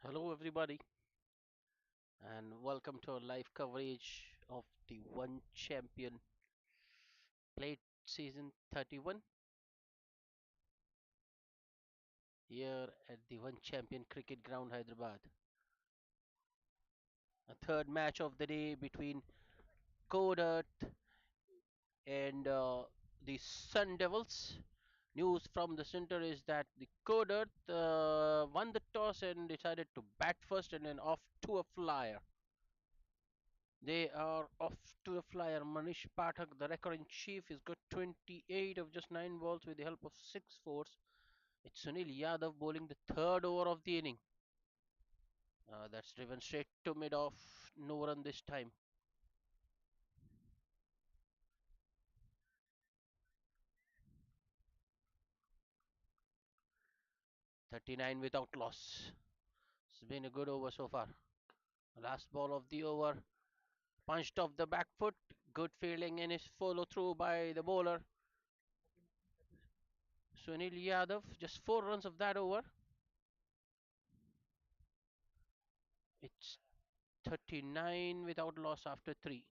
Hello, everybody, and welcome to our live coverage of the One Champion Plate Season 31 here at the One Champion Cricket Ground, Hyderabad. A third match of the day between Codearth and the Sun Devils. News from the center is that the Codearth won the toss and decided to bat first and then off to a flyer. They are off to a flyer. Manish Pathak, the record in chief, has got 28 of just 9 balls with the help of 6 fours. It's Sunil Yadav bowling the third over of the inning. That's driven straight to mid off. No run this time. 39 without loss. It's been a good over so far. Last ball of the over. Punched off the back foot. Good fielding and is follow through by the bowler. Sunil Yadav, just 4 runs of that over. It's 39 without loss after 3.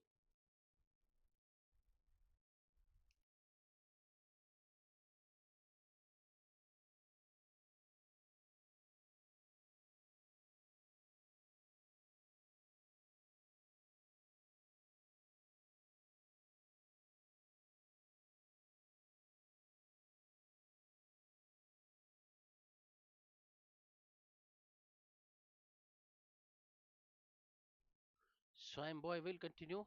Boy will continue.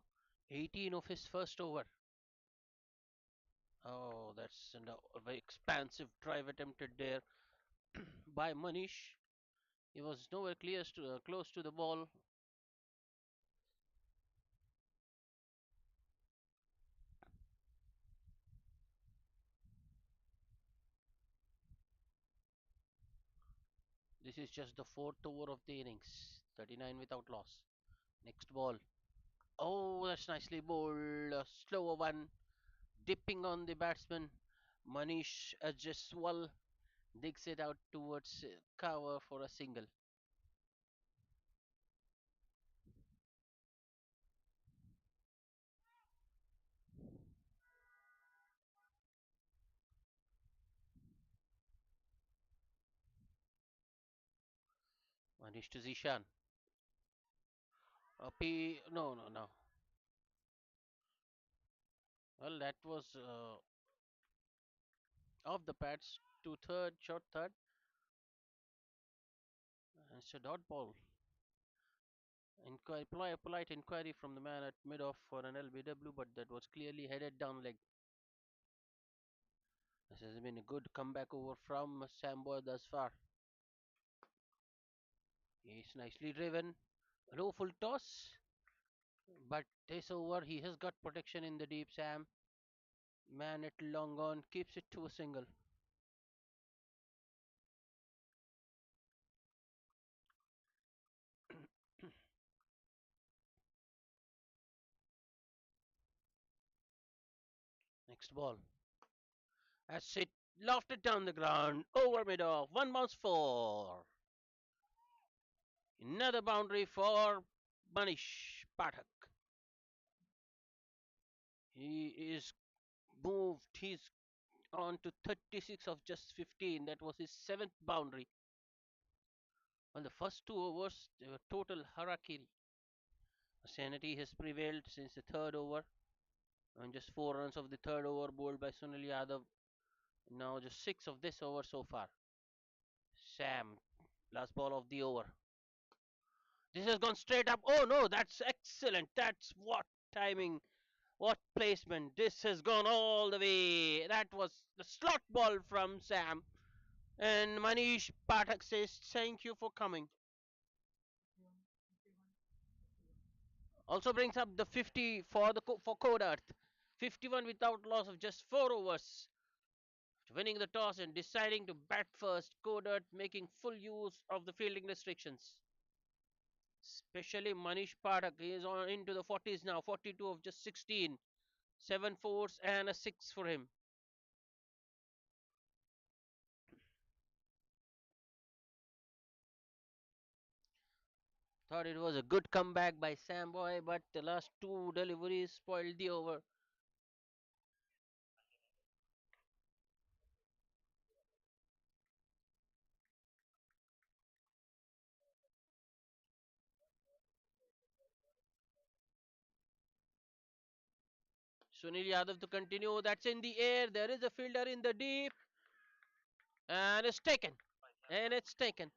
18 of his first over. Oh, that's a very expansive drive attempted there by Manish. He was nowhere close to the ball. This is just the fourth over of the innings. 39 without loss. Next ball. Oh, that's nicely bowled. A slower one. Dipping on the batsman. Manish adjusts well. Digs it out towards cover for a single. Manish to Zishan. No, no, no. Well, that was off the pads to third, short third, and it's a dot ball. Polite inquiry from the man at mid off for an LBW, but that was clearly headed down leg. This has been a good comeback over from Samboy thus far. He's nicely driven. Low full toss, but this over he has got protection in the deep. Sam, man at long on, keeps it to a single. Next ball. That's it. Lofted down the ground. Over mid off. One bounce four. Another boundary for Manish Pathak. He is moved. He's on to 36 of just 15. That was his seventh boundary. On the first 2 overs, they were total harakiri. Sanity has prevailed since the third over. And just 4 runs of the third over bowled by Sunil Yadav. Now just 6 of this over so far. Sam, last ball of the over. This has gone straight up. Oh no, that's excellent. That's what timing. What placement? This has gone all the way. That was the slot ball from Sam. And Manish Pathak says, thank you for coming. Also brings up the 50 for for Codearth. 51 without loss of just 4 overs. Winning the toss and deciding to bat first. Codearth making full use of the fielding restrictions. Especially Manish Pathak. He is on into the 40s now. 42 of just 16. 7 fours and a 6 for him. Thought it was a good comeback by Sam Boy, but the last two deliveries spoiled the over. Sunil Yadav to continue. That's in the air. There is a fielder in the deep, and it's taken. And it's taken.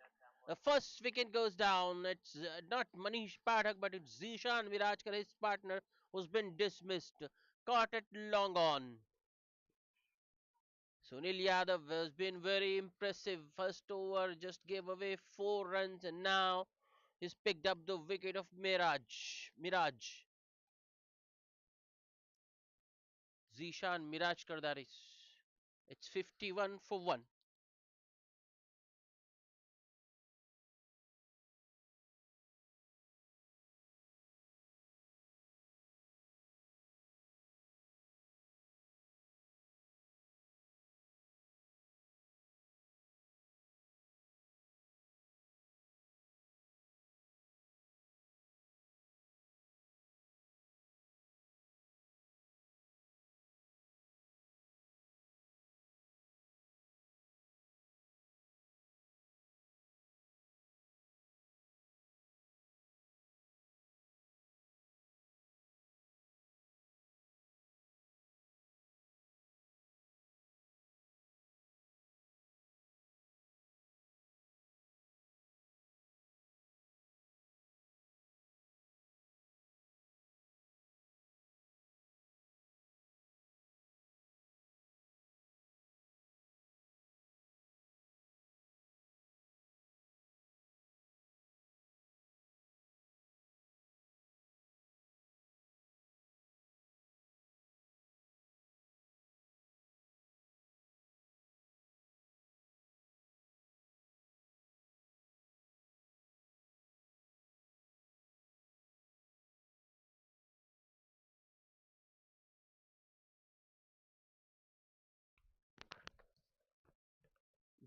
The first wicket goes down. It's not Manish Pathak, but it's Zishan Virajkar, his partner, who's been dismissed. Caught it long on. Sunil Yadav has been very impressive. First over just gave away 4 runs, and now he's picked up the wicket of Miraj. Zishan Miraj Kardaris. It's 51 for 1.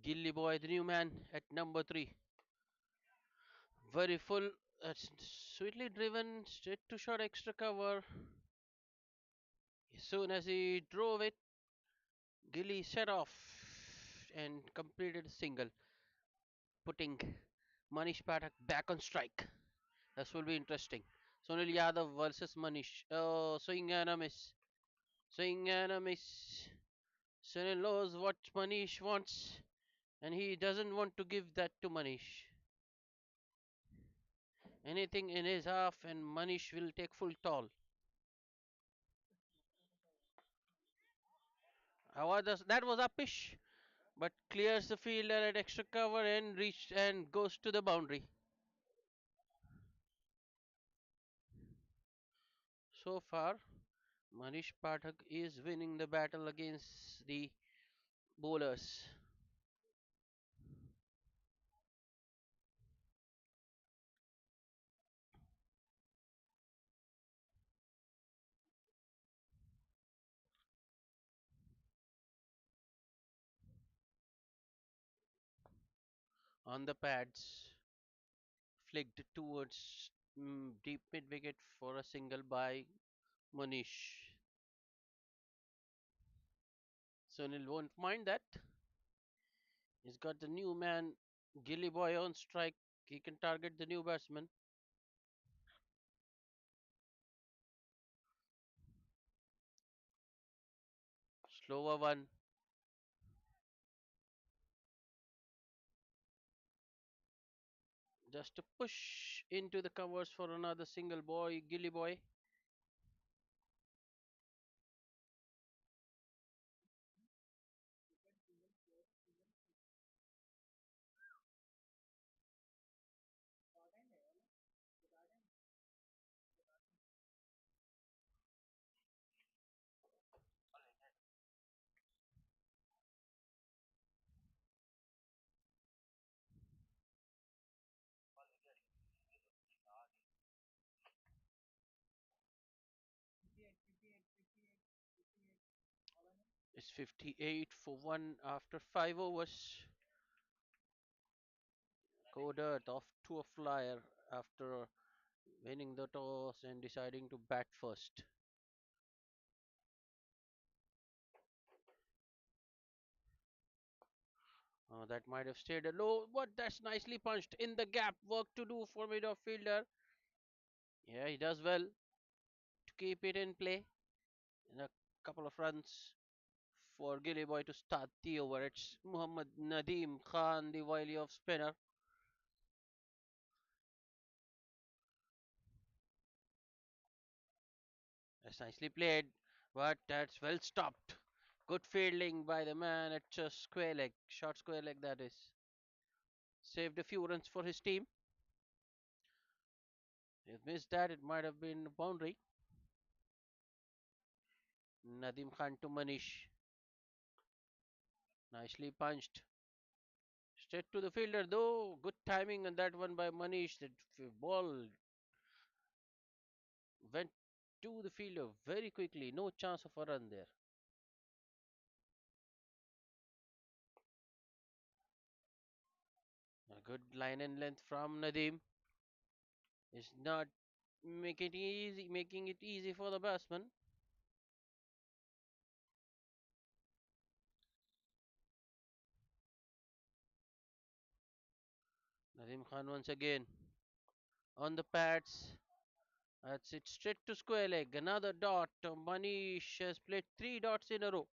Gilly Boy, the new man at number 3. Very full, sweetly driven, straight to short extra cover. As soon as he drove it, Gilly set off and completed a single, putting Manish Pathak back on strike. This will be interesting. Sunil Yadav versus Manish. Oh, swing and a miss. Swing and a miss. Sunil knows what Manish wants, and he doesn't want to give that to Manish. Anything in his half, and Manish will take full toll. That was uppish, but clears the fielder at extra cover and reached and goes to the boundary. So far, Manish Pathak is winning the battle against the bowlers. On the pads, flicked towards deep mid wicket for a single by Manish. Sunil won't mind that. He's got the new man, Gilly Boy, on strike. He can target the new batsman. Slower one, just to push into the covers for another single boy, Gilly Boy. It's 58 for 1 after 5 overs. Codearth off to a flyer. after winning the toss and deciding to bat first. That might have stayed a low, but that's nicely punched in the gap. Work to do for midfielder. Yeah, he does well to keep it in play. And a couple of runs for Gilly Boy to start the over. It's Muhammad Nadeem Khan, the wily off spinner. That's nicely played, but that's well stopped. Good fielding by the man at just square leg, short square leg that is. Saved a few runs for his team. If missed that, it might have been a boundary. Nadim Khan to Manish. Nicely punched. Straight to the fielder though. Good timing on that one by Manish. The ball went to the fielder very quickly. No chance of a run there. A good line and length from Nadim. Is not making it easy for the batsman. Nadim Khan once again on the pads. That's it straight to square leg. Another dot. Manish has played three dots in a row.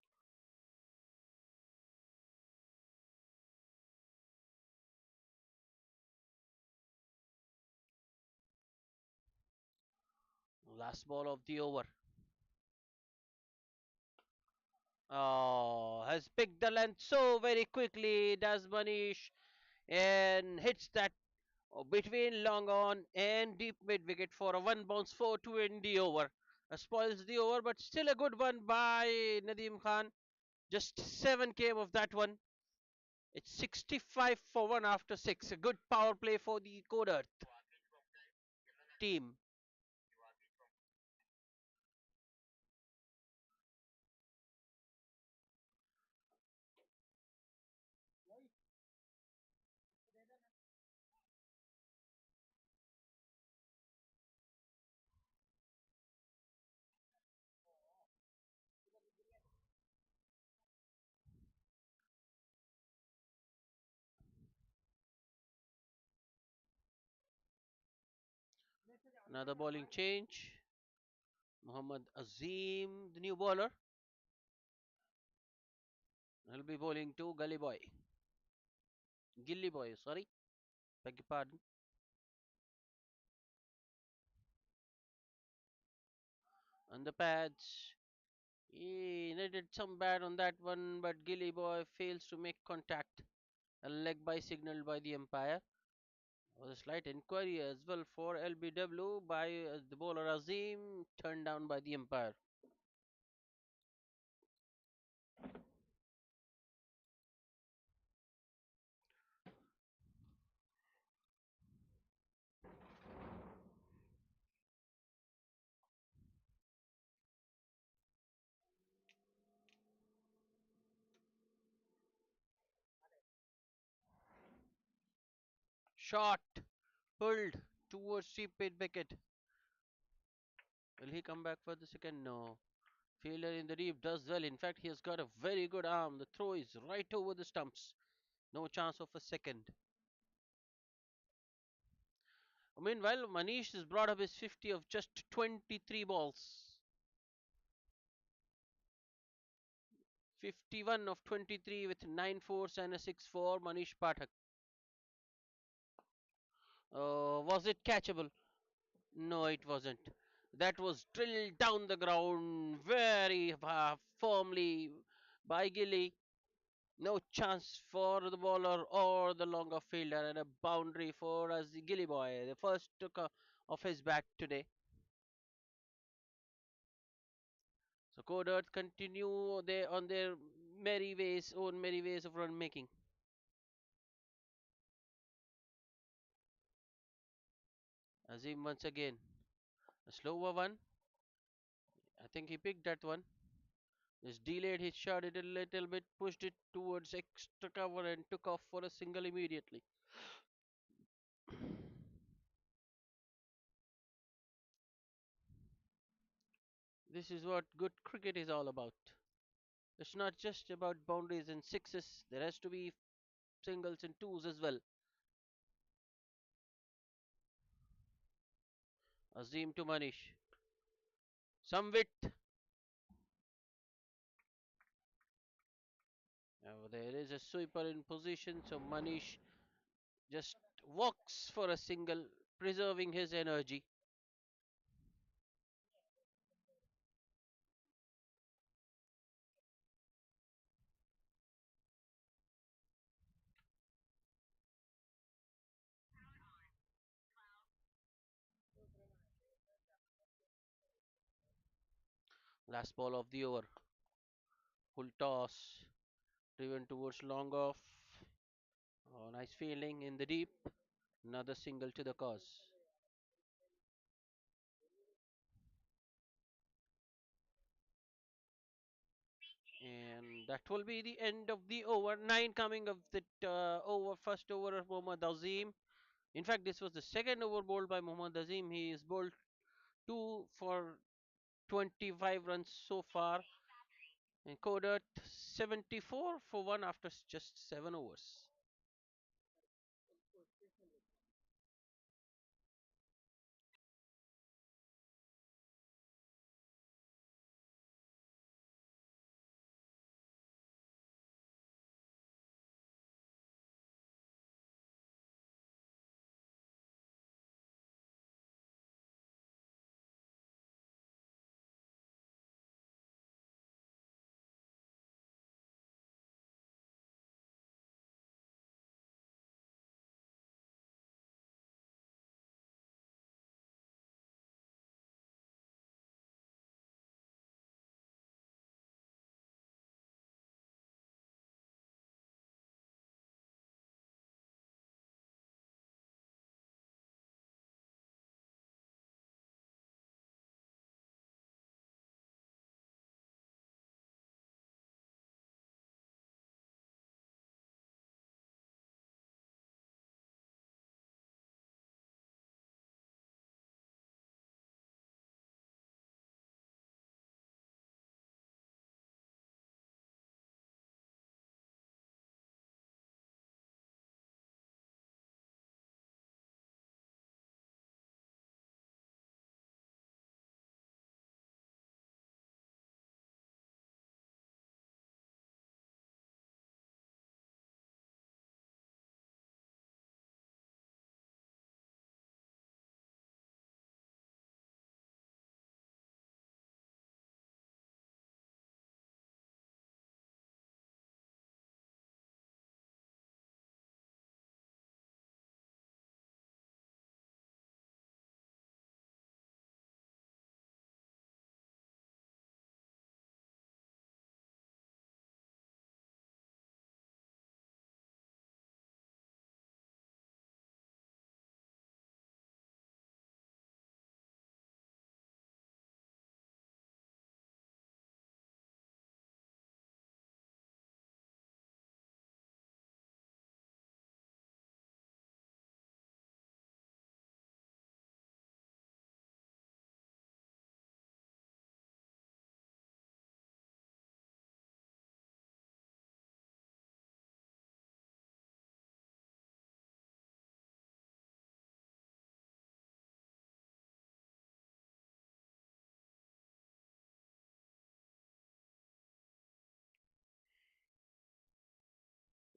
Last ball of the over. Oh, has picked the length so very quickly, does Manish, and hits that between long on and deep mid wicket for a one bounce 4 to end the over. Spoils the over, but still a good one by Nadim Khan. Just 7 came of that one. It's 65 for 1 after 6. A good power play for the Codearth team. Another bowling change. Muhammad Azim, the new bowler. He'll be bowling to Gully Boy. Gilly Boy, sorry. Beg your pardon. On the pads. He needed some bat on that one, but Gilly Boy fails to make contact. A leg by signaled by the umpire. There was a slight inquiry as well for LBW by the bowler Azim, turned down by the umpire. Shot pulled towards deep mid wicket. Will he come back for the second? No. Fielder in the deep does well. In fact, he has got a very good arm. The throw is right over the stumps. No chance of a second. Meanwhile, Manish has brought up his 50 of just 23 balls. 51 of 23 with 9 fours and a 6 for Manish Pathak. Was it catchable? No, it wasn't. That was drilled down the ground very firmly by Gilly. No chance for the bowler or the longer fielder, and a boundary for as the Gilly boy, the first took of his bat today. So Codearth continue on their own merry ways of run making. Azim once again, a slower one. I think he picked that one. Just delayed his shot it a little bit, pushed it towards extra cover and took off for a single immediately. This is what good cricket is all about. It's not just about boundaries and sixes, there has to be singles and twos as well. Azim to Manish. Some width. Now there is a sweeper in position, so Manish just walks for a single, preserving his energy. Last ball of the over. Full toss. Driven towards long off. Oh, nice fielding in the deep. Another single to the cause. And that will be the end of the over. Nine coming of the over, first over of Mohammad Azim. In fact, this was the second over bowled by Mohammad Azim. He is bowled two for 25 runs so far. And Codearth 74 for one after just 7 overs.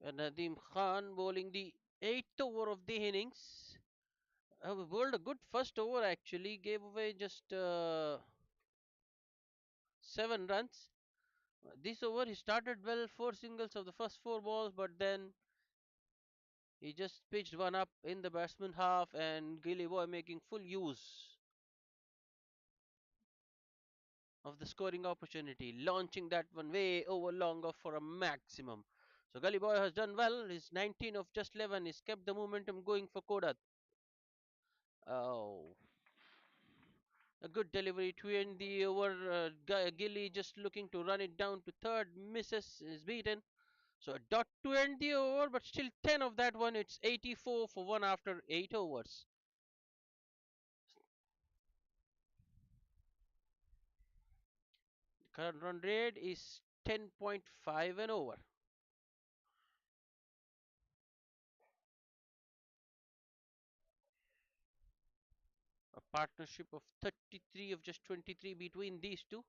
And Nadeem Khan bowling the eighth over of the innings. Bowled a good first over actually, gave away just 7 runs. This over he started well, four singles of the first four balls, but then he just pitched one up in the batsman half, and Gilly Boy making full use of the scoring opportunity, launching that one way over long off for a maximum. So Gully Boy has done well. His 19 of just 11. He's kept the momentum going for Kodat. Oh, a good delivery to end the over. Gilly just looking to run it down to third. Misses, is beaten. So a dot to end the over, but still 10 of that one. It's 84 for one after 8 overs. current run rate is 10.5 and over. A partnership of 33 of just 23 between these two.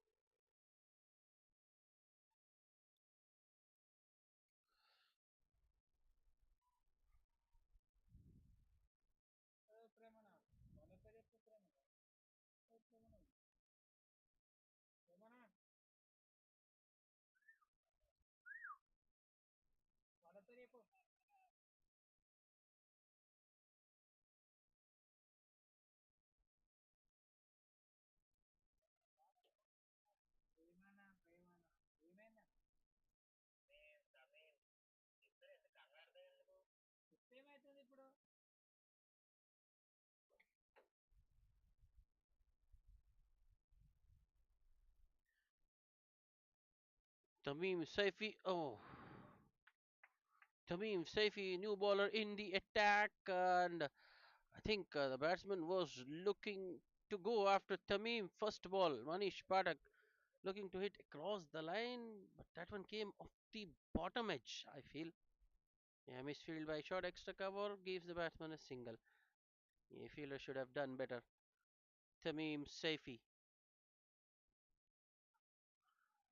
Tamim Saifi. Oh, Tamim Saifi, new bowler in the attack, and I think the batsman was looking to go after Tamim first ball. Manish Patak looking to hit across the line, but that one came off the bottom edge, I feel. Yeah, misfield by short extra cover gives the batsman a single. The fielder should have done better. Tamim Saifi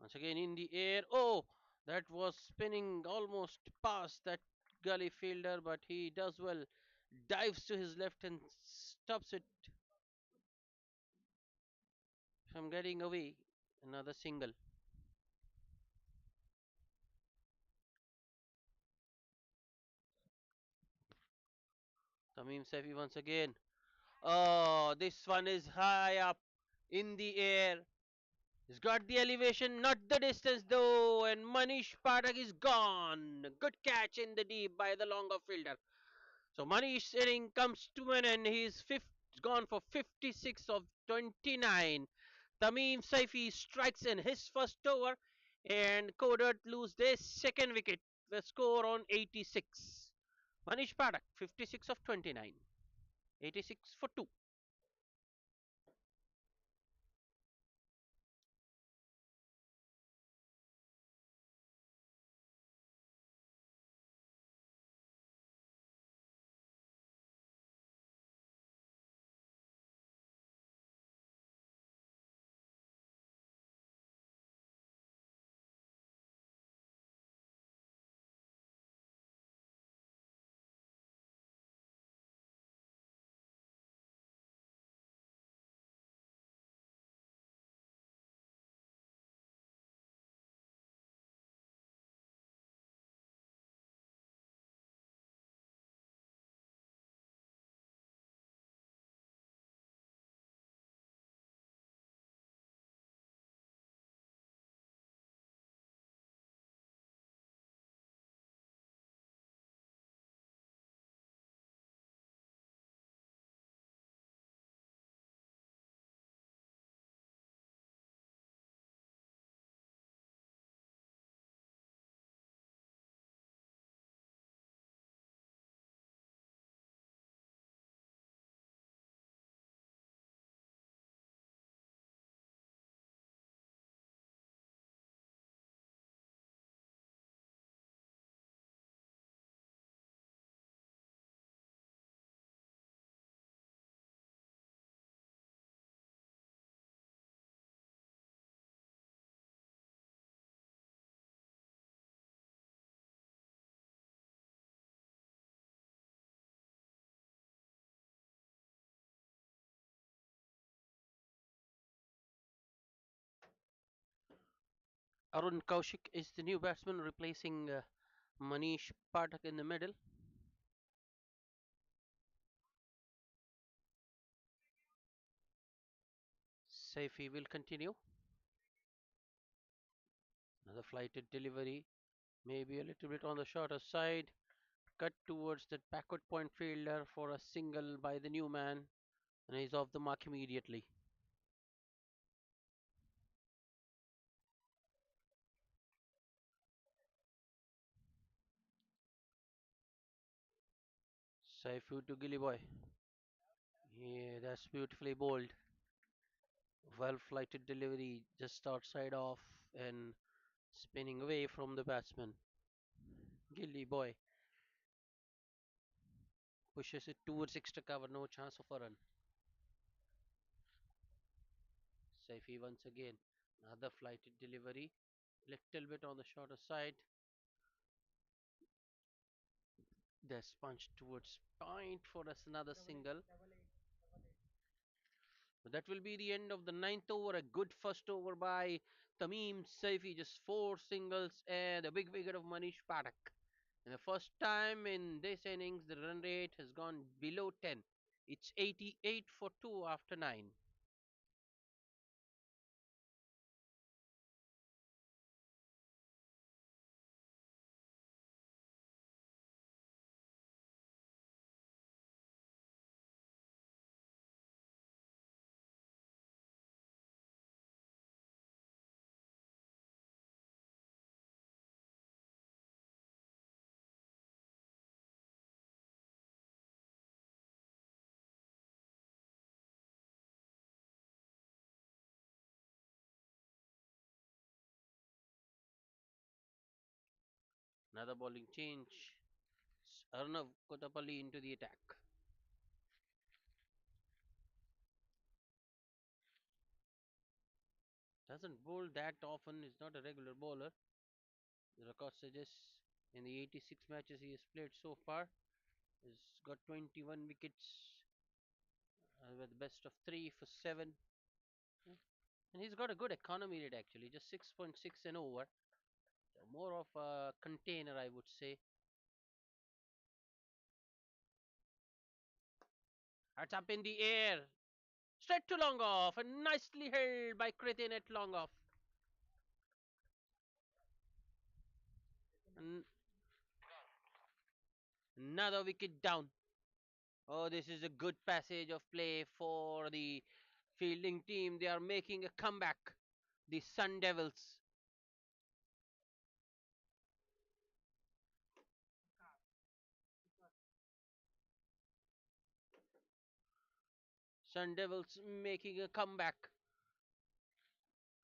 once again in the air. Oh, that was spinning almost past that gully fielder, but he does well. Dives to his left and stops it from getting away. Another single. Tamim Saifi once again. Oh, this one is high up in the air. He's got the elevation, not the distance though, and Manish Patak is gone. Good catch in the deep by the longer fielder. So Manish inning comes to an end. He's gone for 56 of 29. Tamim Saifi strikes in his first over, and Codearth lose their second wicket. The score on 86. Manish Patak 56 of 29. 86 for 2. Arun Kaushik is the new batsman replacing Manish Patak in the middle. Saifi will continue. Another flighted delivery, maybe a little bit on the shorter side. Cut towards the backward point fielder for a single by the new man, and he's off the mark immediately. Saifu to Gilly Boy. Yeah, that's beautifully bowled. Well flighted delivery just outside off and spinning away from the batsman. Gilly boy pushes it towards extra cover, no chance of a run. Saifi once again, another flighted delivery, little bit on the shorter side. There's punch towards point for us, another single. So that will be the end of the ninth over. A good first over by Tamim Saifi, just four singles and a big wicket of Manish Patak. And the first time in this innings, the run rate has gone below 10. It's 88 for 2 after 9. Another bowling change. Arnav Kotapalli into the attack. Doesn't bowl that often, is not a regular bowler. The record suggests in the 86 matches he has played so far, he's got 21 wickets with best of 3 for 7. And he's got a good economy rate actually, just 6.6 and over. So more of a container, I would say. That's up in the air. Straight to long off and nicely held by Kritin at long off. And another wicket down. Oh, this is a good passage of play for the fielding team. They are making a comeback. The Sun Devils. Sun Devils making a comeback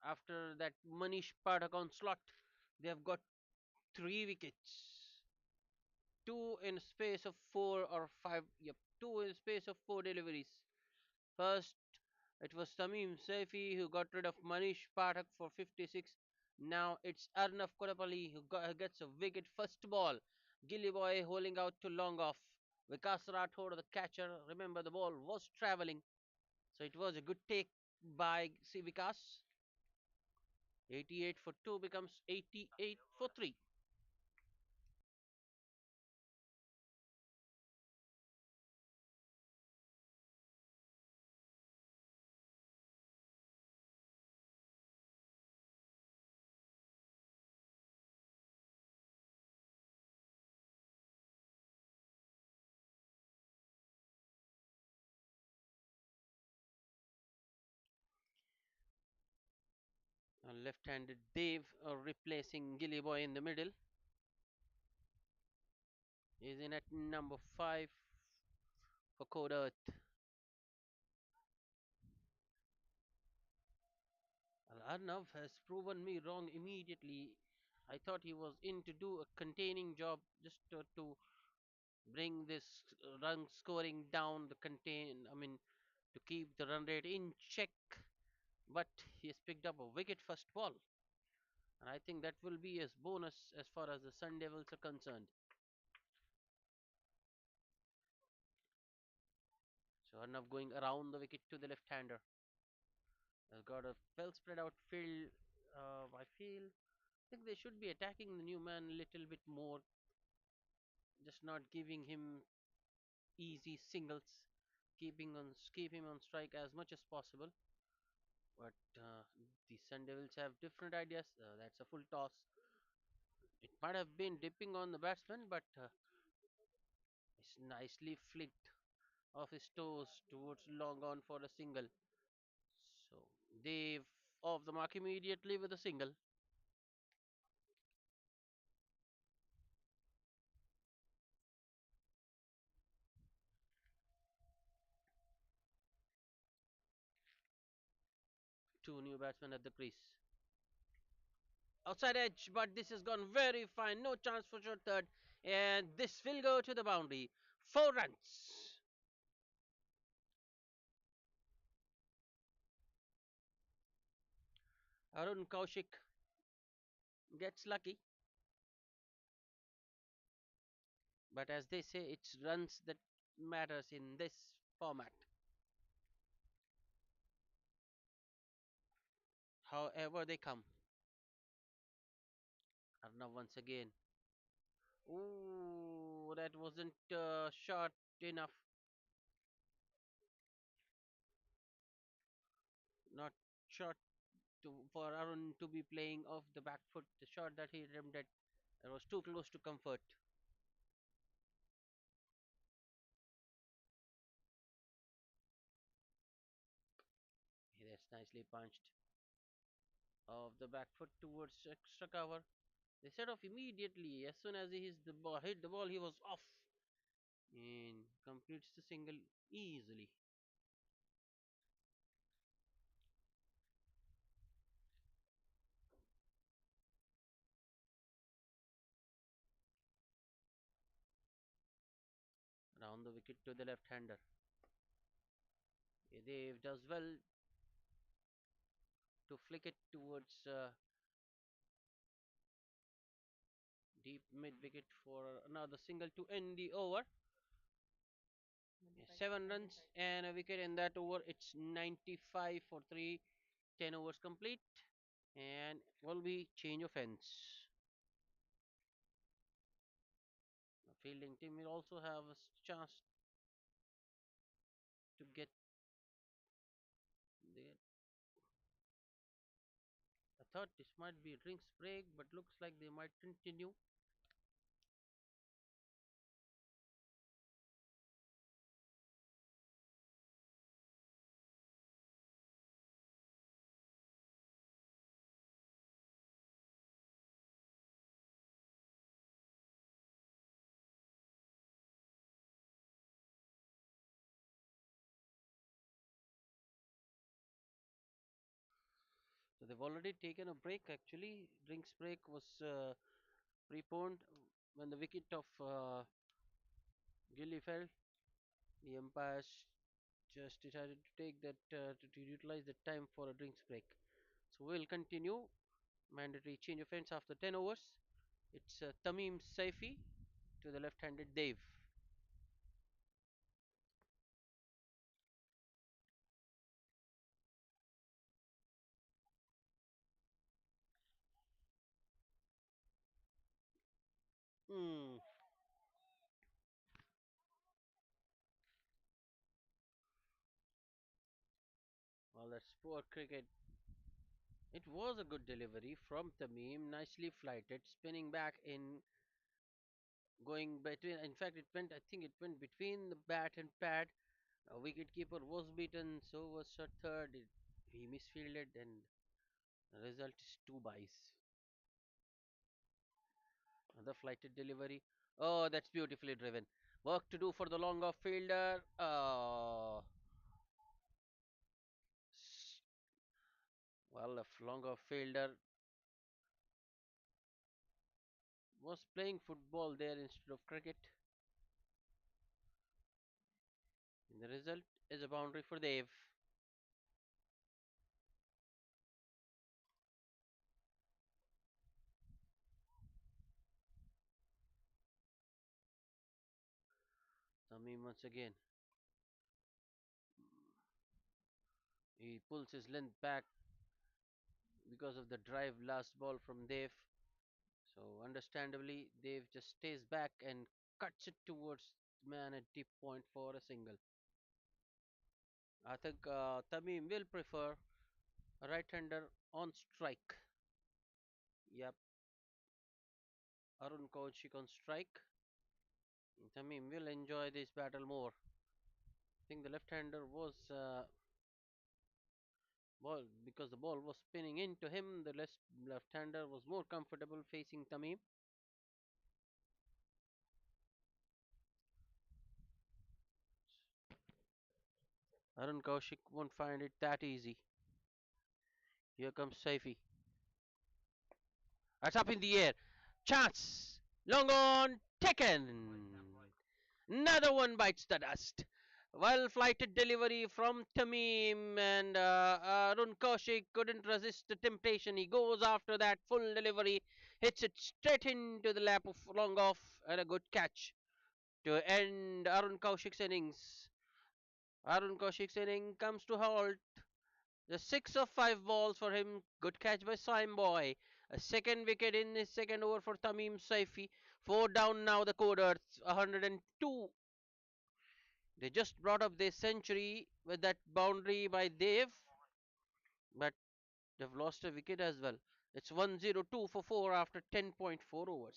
after that Manish Pathak onslaught. They have got three wickets. Two in space of four or five. Yep, two in space of four deliveries. First, it was Tamim Saifi who got rid of Manish Pathak for 56. Now it's Arnav Kodapalli who gets a wicket first ball. Gilly Boy holding out to long off. Vikas Rathod, the catcher. Remember, the ball was travelling. So it was a good take by C. Vikas. 88 for 2 becomes 88 for 3. Left-handed Dave replacing Gilly Boy in the middle. Is in at number 5 for Codearth. Arnav has proven me wrong immediately. I thought he was in to do a containing job just to bring this run scoring down the contain. I mean, to keep the run rate in check. But he has picked up a wicket first ball. And I think that will be his bonus as far as the Sun Devils are concerned. So Arnav going around the wicket to the left-hander. Has got a well spread out field. I think they should be attacking the new man a little bit more, just not giving him easy singles, keep him on strike as much as possible. But the Sun Devils have different ideas. That's a full toss. It might have been dipping on the batsman, but it's nicely flicked off his toes towards long on for a single. So they've off the mark immediately with a single. Two new batsmen at the crease. Outside edge, but this has gone very fine. No chance for short third. And this will go to the boundary. 4 runs. Arun Kaushik gets lucky. But as they say, it's runs that matters in this format. However they come. Arnav once again. Ooh, that wasn't short enough. Not short for Arun to be playing off the back foot. The shot that he attempted it was too close to comfort. That's nicely punched off the back foot towards extra cover. They set off immediately as soon as he hit the ball, he was off and completes the single easily. Around the wicket to the left-hander. Dave does well to flick it towards deep mid wicket for another single to end the over. 7 runs and a wicket in that over. It's 95 for 3. 10 overs complete and will be change of ends. The fielding team will also have a chance to get there. I thought this might be a drinks break, but looks like they might continue. So they've already taken a break. Actually, drinks break was preponed when the wicket of Gilly fell. The umpires just decided to take that to utilize the time for a drinks break. So we'll continue. Mandatory change of ends after 10 overs. It's Tamim Saifi to the left-handed Dave. Hmm. Well, that's poor cricket. It was a good delivery from Tamim, nicely flighted, spinning back in, going between. In fact, it went. I think it went between the bat and pad. A wicketkeeper was beaten, so was a third. He misfielded, and the result is two byes. Another flighted delivery. Oh, that's beautifully driven. Work to do for the long off fielder. Well, a long off fielder was playing football there instead of cricket. And the result is a boundary for Dev. Tamim once again. He pulls his length back because of the drive last ball from Dev. So understandably, Dev just stays back and cuts it towards the man at deep point for a single. I think Tamim will prefer a right-hander on strike. Yep, Arun Kaushik on strike. Tamim will enjoy this battle more. I think the left-hander was ball because the ball was spinning into him. The left-hander was more comfortable facing Tamim. Arun Kaushik won't find it that easy. Here comes Saifi. That's up in the air. Chance. Long on. Taken. Another one bites the dust. Well flighted delivery from Tamim, and Arun Kaushik couldn't resist the temptation. He goes after that full delivery, hits it straight into the lap of long off, and a good catch to end Arun Kaushik's innings. Arun Kaushik's inning comes to halt. The 6 of 5 balls for him. Good catch by Sim Boy. A second wicket in his second over for Tamim Saifi. 4 down now, the Codearth. 102. They just brought up their century with that boundary by Dave, but they've lost a wicket as well. It's 102 for 4 after 10.4 overs.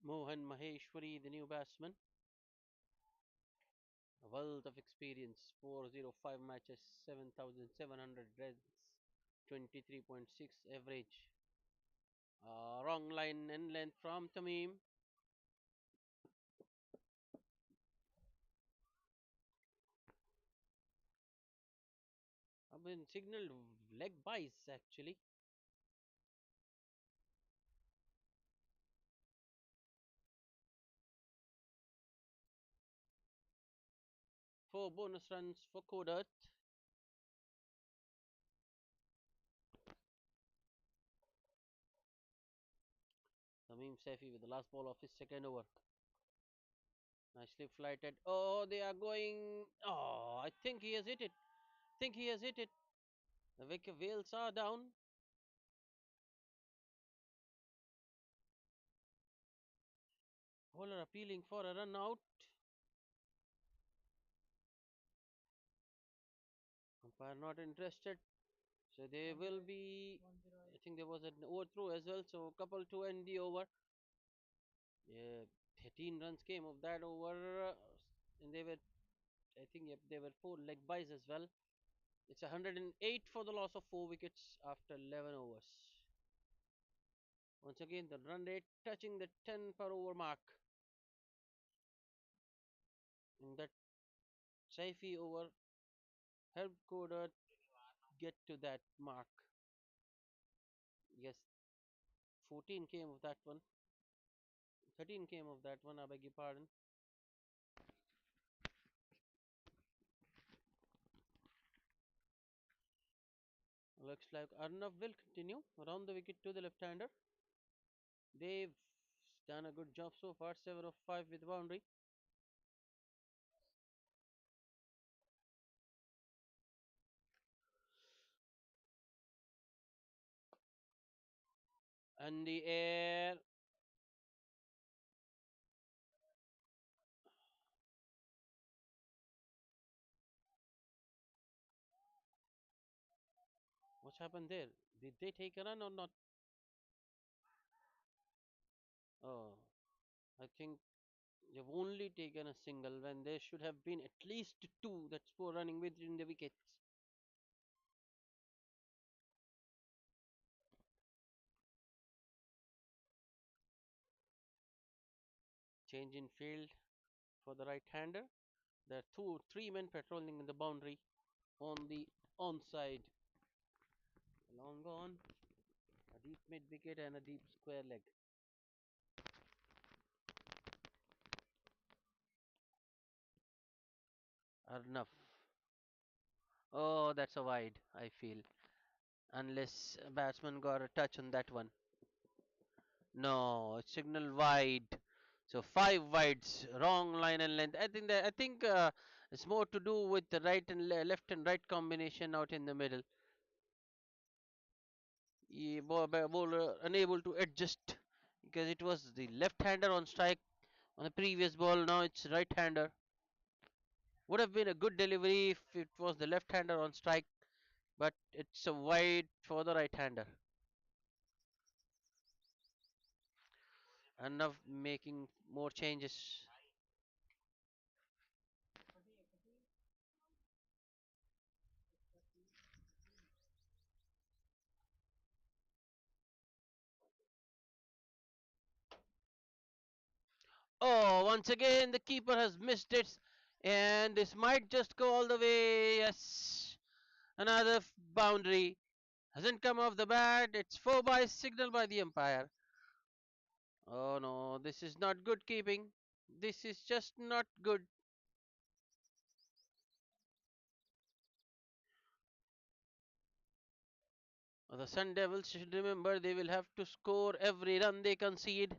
Mohan Maheshwari, the new batsman, a wealth of experience, 405 matches, 7,700 runs, 23.6 average. Wrong line and length from Tamim. I've been signaled leg buys actually. Four bonus runs for Codearth. Tamim Saifi with the last ball of his second over. Nicely flighted. Oh, they are going. Oh, I think he has hit it. Think he has hit it. The wicket whales are down. Bowler appealing for a run out. Umpire not interested. So they will be. I think there was an overthrow as well. So couple to end the over. Yeah, 13 runs came of that over, and they were. I think yep, there were four leg buys as well. It's 108 for the loss of 4 wickets after 11 overs. Once again, the run rate touching the 10 per over mark. And that Saifi over helped Coder get to that mark. Yes, 14 came of that one. 13 came of that one, I beg your pardon. Looks like Arnav will continue around the wicket to the left-hander. They've done a good job so far, 7 of 5 with boundary. And the air. What's happened there? Did they take a run or not? Oh, I think they've only taken a single when there should have been at least two. That's four running within the wickets. Change in field. for the right-hander. There are three men patrolling in the boundary on the onside. Long on, a deep mid wicket and a deep square leg. Enough. Oh, that's a wide, I feel. Unless a batsman got a touch on that one. No, it's signal wide. So five wides, wrong line and length. I think it's more to do with the right and left and right combination out in the middle. Bowler unable to adjust because it was the left-hander on strike on the previous ball. Now it's right-hander. Would have been a good delivery if it was the left-hander on strike, but it's a wide for the right-hander. Enough making more changes. Oh, once again the keeper has missed it, and this might just go all the way. Yes, another boundary hasn't come off the bat. It's 4 by signal by the umpire. Oh no, this is not good keeping. This is just not good. The Sun Devils should remember they will have to score every run they concede.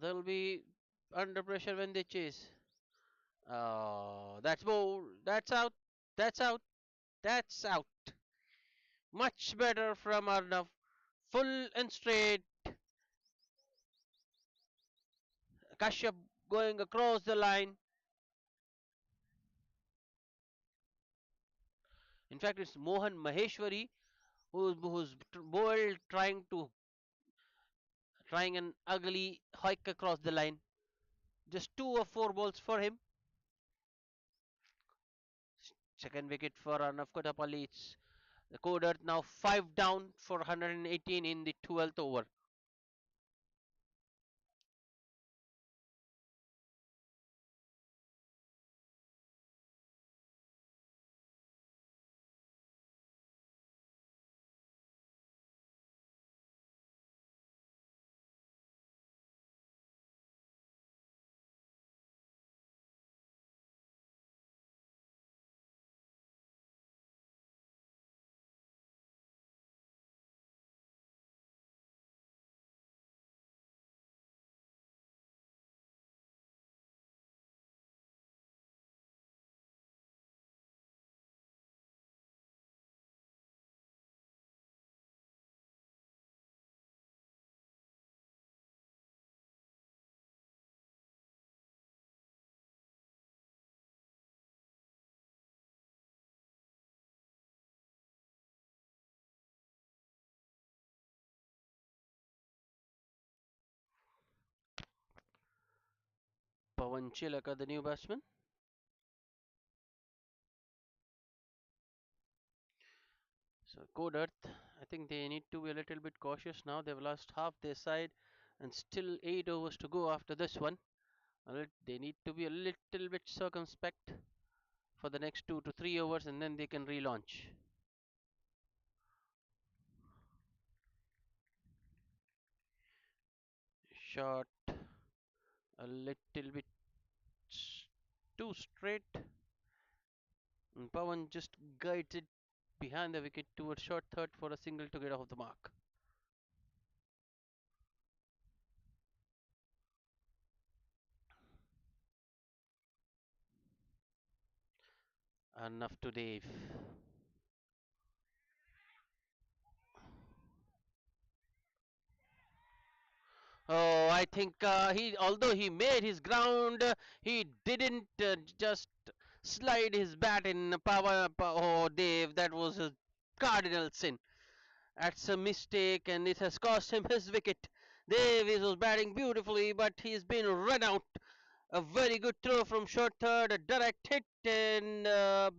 They'll be under pressure when they chase. Oh, that's ball. That's out. That's out. That's out. Much better from Arnav. Full and straight. Kashyap going across the line. In fact, it's Mohan Maheshwari who's bowled trying an ugly hike across the line. Just 2 or 4 balls for him. Second wicket for Arnav Kotapalli. It's the Codearth now 5 down for 118 in the 12th over. Pawan Chilaka, the new batsman. So Codearth, I think they need to be a little bit cautious now. They've lost half their side and still 8 overs to go after this one. They need to be a little bit circumspect for the next 2 to 3 overs and then they can relaunch. Shot a little bit too straight. And Pawan just guides it behind the wicket towards short third for a single to get off the mark. Enough to Dave. Oh, I think although he made his ground, he didn't just slide his bat in. Oh, Dave, that was a cardinal sin. That's a mistake, and it has cost him his wicket. Dave was batting beautifully, but he's been run out. A very good throw from short third, a direct hit, and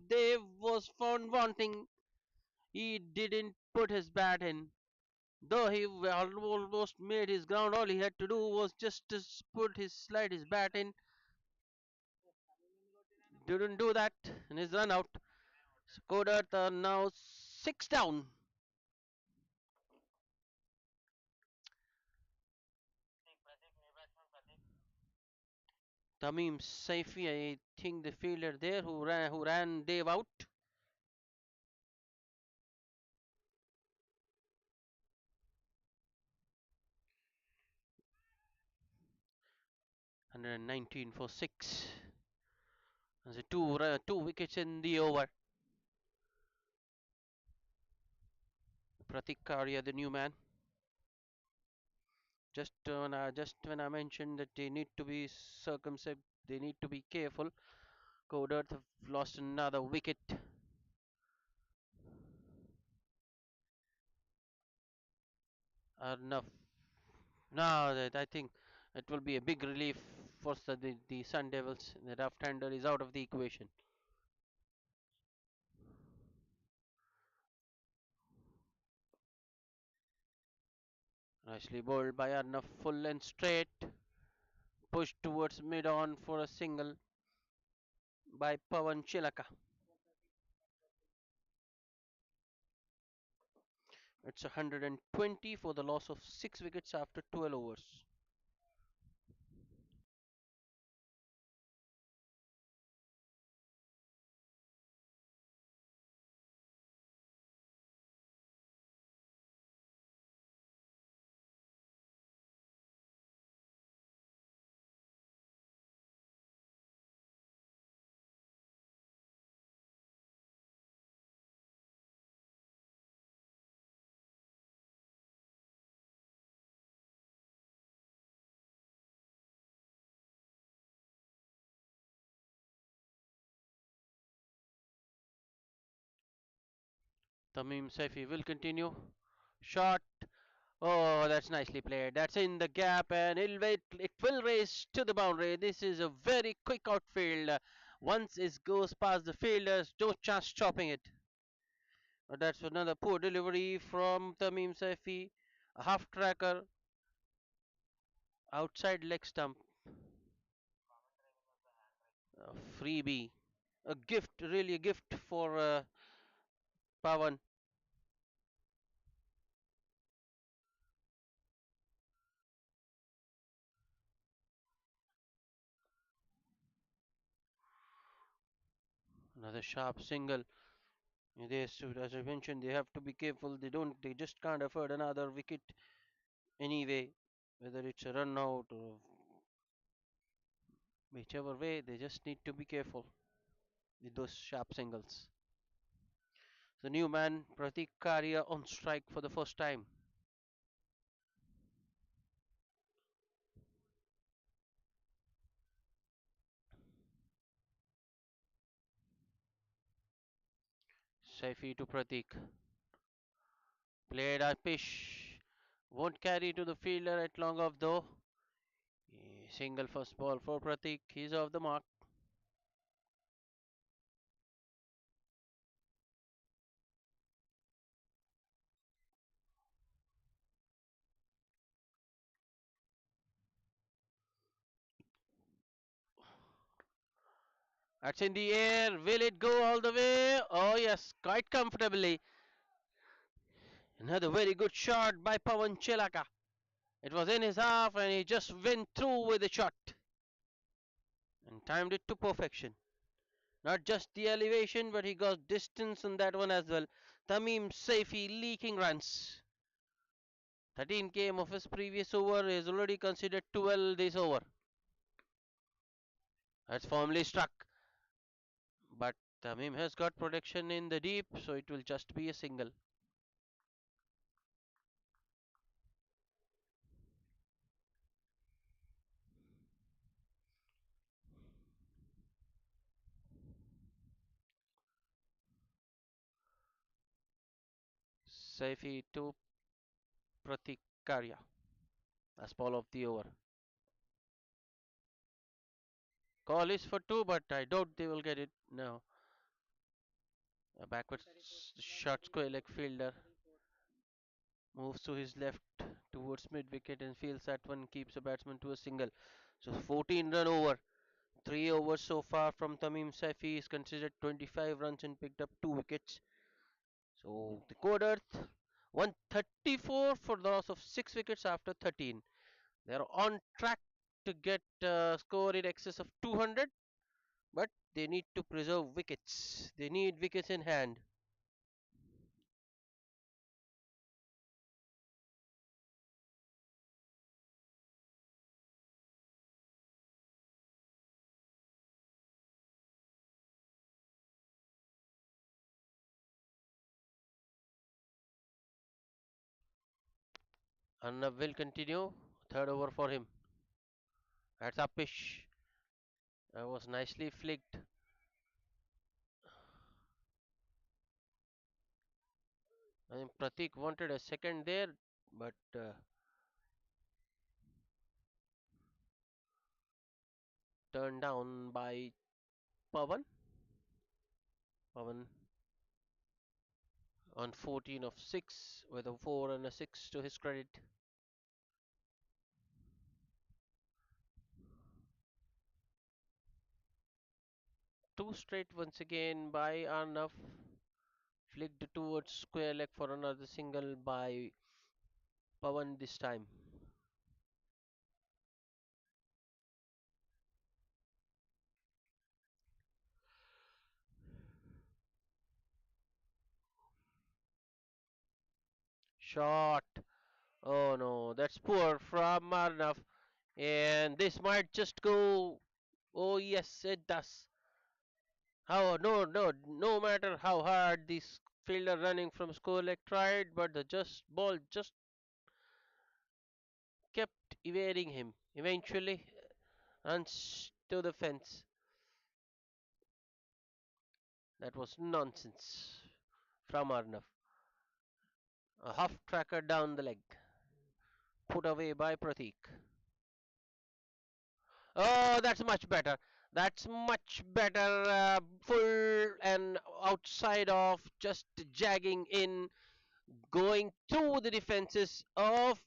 Dave was found wanting. He didn't put his bat in. Though he almost made his ground, all he had to do was just to slide his bat in. Didn't do that in his run out. Codearth are now 6 down. Tamim Saifi, I think the fielder there who ran Dave out. 119 for 6. There's two wickets in the over. Pratik Karia, the new man. Just when I mentioned that they need to be circumspect, they need to be careful. Codearth have lost another wicket. Enough. Now that I think it will be a big relief for the Sun Devils. The left-hander is out of the equation. Nicely bowled by Arnav, full and straight. Pushed towards mid-on for a single by Pawan Chilaka. It's 120 for the loss of 6 wickets after 12 overs. Tamim Saifi will continue. Shot. Oh, that's nicely played. That's in the gap and it will race to the boundary. This is a very quick outfield. Once it goes past the fielders, no chance chopping it. That's another poor delivery from Tamim Saifi. A half tracker outside leg stump. A freebie. A gift, really a gift for Pawan. Another sharp single. As I mentioned, they have to be careful. They just can't afford another wicket anyway. Whether it's a run out or whichever way, they just need to be careful with those sharp singles. The new man, Pratik Karia, on strike for the first time. Saifi to Pratik. Played a pitch. Won't carry to the fielder at long off though. Single first ball for Pratik. He's off the mark. That's in the air. Will it go all the way? Oh, yes, quite comfortably. Another very good shot by Pawan Chelaka. It was in his half and he just went through with the shot and timed it to perfection. Not just the elevation, but he got distance on that one as well. Tamim Saifi leaking runs. 13 came of his previous over is already considered 12 this over. That's firmly struck. But Tamim has got protection in the deep, so it will just be a single. Saifi to Pratikaria as ball of the over. Call is for two, but I doubt they will get it. No. A backward shot square leg fielder. moves to his left towards mid wicket and feels that one keeps the batsman to a single. So 14 run over. 3 overs so far from Tamim Saifi. He's considered 25 runs and picked up 2 wickets. So the Codearth 134 for the loss of 6 wickets after 13. They are on track to get a score in excess of 200, but they need to preserve wickets. They need wickets in hand. Arnav will continue. Third over for him. That's Upish. That was nicely flicked. I think Pratik wanted a second there, but turned down by Pavan. Pavan on 14 of 6 with a 4 and a 6 to his credit. Two straight once again by Arnav. Flicked towards square leg for another single by Pavan this time. Shot. Oh no, that's poor from Arnav. And this might just go. Oh yes, it does. How no matter how hard this fielder running from score leg tried, but the just ball just kept evading him. Eventually runs to the fence. That was nonsense from Arnav. A half tracker down the leg. Put away by Pratik. Oh, that's much better. That's much better. Full and outside of just jagging in, going through the defenses of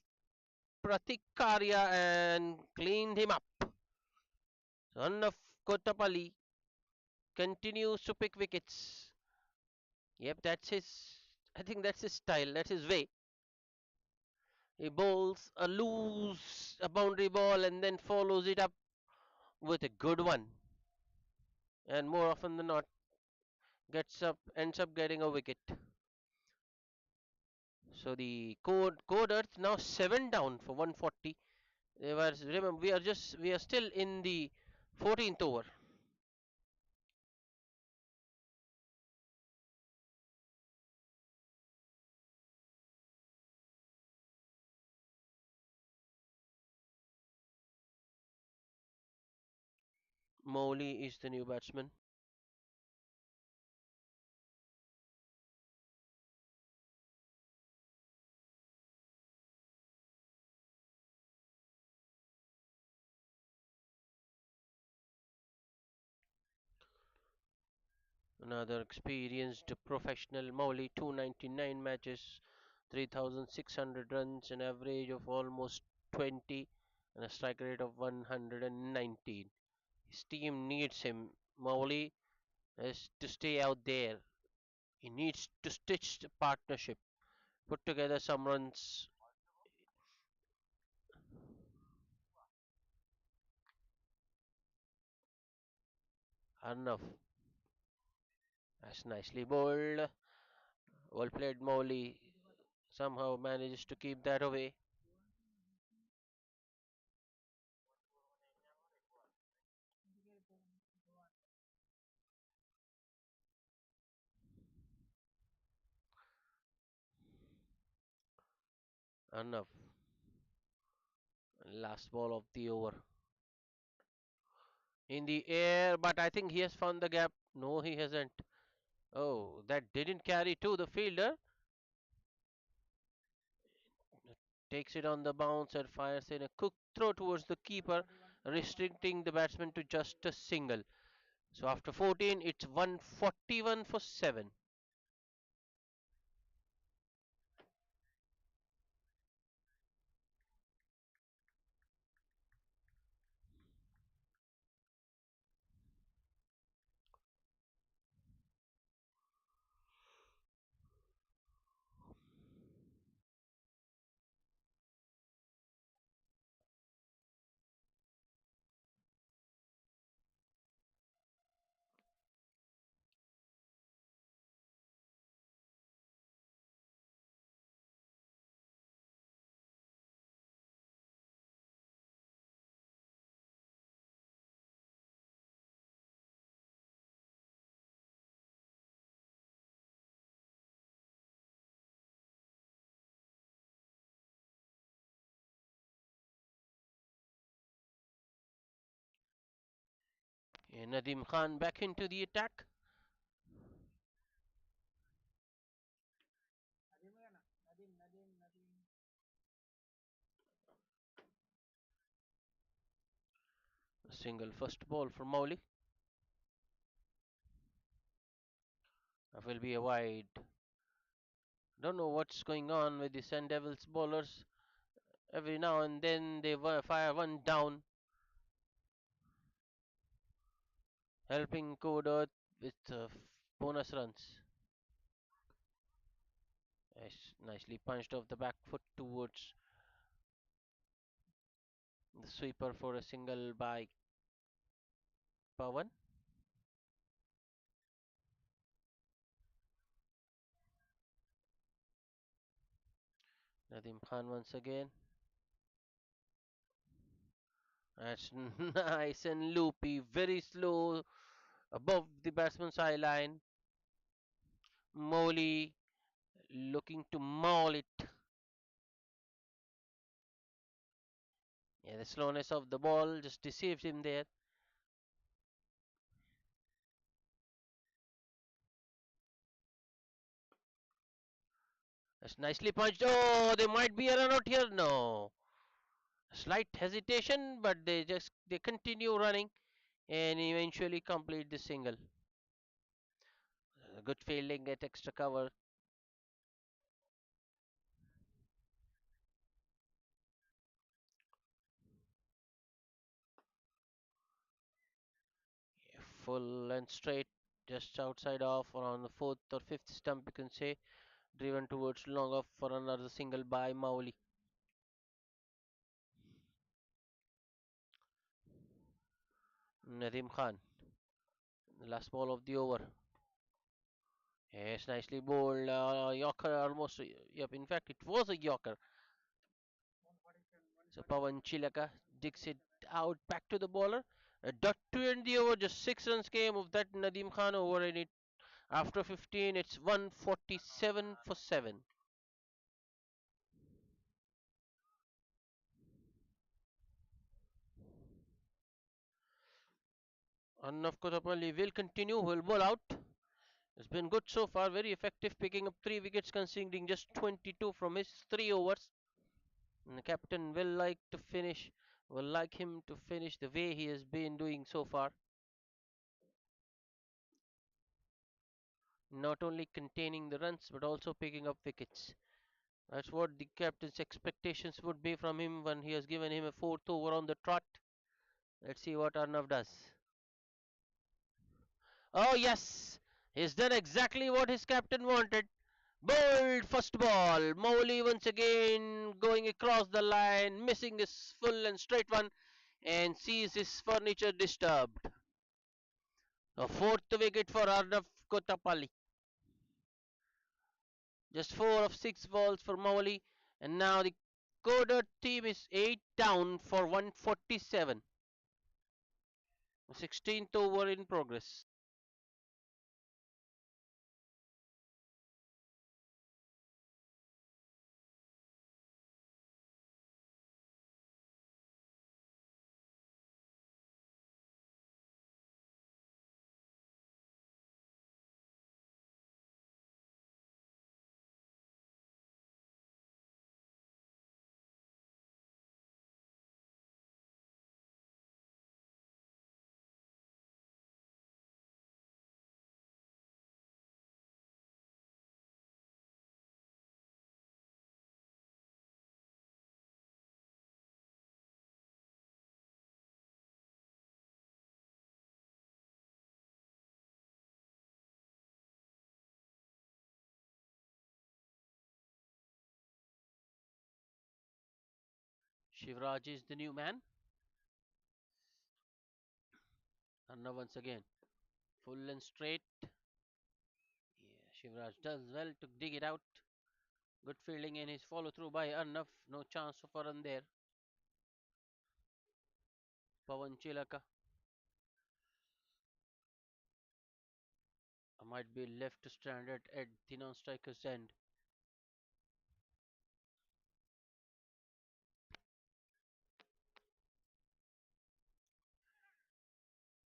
Pratik Karya and cleaned him up. Son of Kotapalli continues to pick wickets. Yep, that's his. I think that's his style. That's his way. He bowls a loose, a boundary ball, and then follows it up with a good one. And more often than not, ends up getting a wicket. So the code Earth now 7 down for 140. Remember, we are still in the 14th over. Mowley is the new batsman. Another experienced professional Mowley, 299 matches, 3,600 runs, an average of almost 20, and a strike rate of 119. His team needs him. Mowley has to stay out there. He needs to stitch the partnership, put together some runs. Enough. That's nicely bowled. Well played, Mowley. Somehow manages to keep that away. Enough. Last ball of the over. In the air, but I think he has found the gap. No, he hasn't. Oh, that didn't carry to the fielder. Takes it on the bounce and fires in a quick throw towards the keeper, restricting the batsman to just a single. So after 14, it's 141 for 7. Nadim Khan back into the attack. A single first ball for Mowli. That will be a wide. Don't know what's going on with the Sun Devils bowlers. Every now and then they fire one down, helping Codearth with bonus runs. Yes, nicely punched off the back foot towards the sweeper for a single by Pawan. Nadim Khan once again. That's nice and loopy, very slow above the batsman's eye line. Mowli looking to maul it. Yeah, the slowness of the ball just deceived him there. That's nicely punched. Oh, there might be a run out here. No, slight hesitation, but they continue running and eventually complete the single. Good fielding, get extra cover. Full and straight, just outside off, around the fourth or fifth stump, you can say, driven towards long off for another single by Mauli. Nadim Khan, the last ball of the over. Yes, nicely bowled. Yorker almost. Yep, in fact, it was a Yorker. So Pawan Chilaka digs it out back to the bowler. A dot to end the over. Just 6 runs came of that Nadim Khan over, and it after 15, it's 147 for 7. Arnav Kotapalli will continue, will bowl out. It's been good so far, very effective, picking up 3 wickets, conceding just 22 from his 3 overs. And the captain will like him to finish the way he has been doing so far. Not only containing the runs, but also picking up wickets. That's what the captain's expectations would be from him when he has given him a fourth over on the trot. Let's see what Arnav does. Oh, yes, he's done exactly what his captain wanted. Bold first ball. Mowli once again going across the line, missing his full and straight one, and sees his furniture disturbed. A fourth wicket for Arnav Kotapalli. Just 4 of 6 balls for Mowli, and now the Coder team is 8 down for 147. 16th over in progress. Shivraj is the new man. Arnav once again. Full and straight. Yeah, Shivraj does well to dig it out. Good fielding in his follow through by Arnav. No chance of a run there. Pawan Chilaka might be left stranded at the non-striker's end.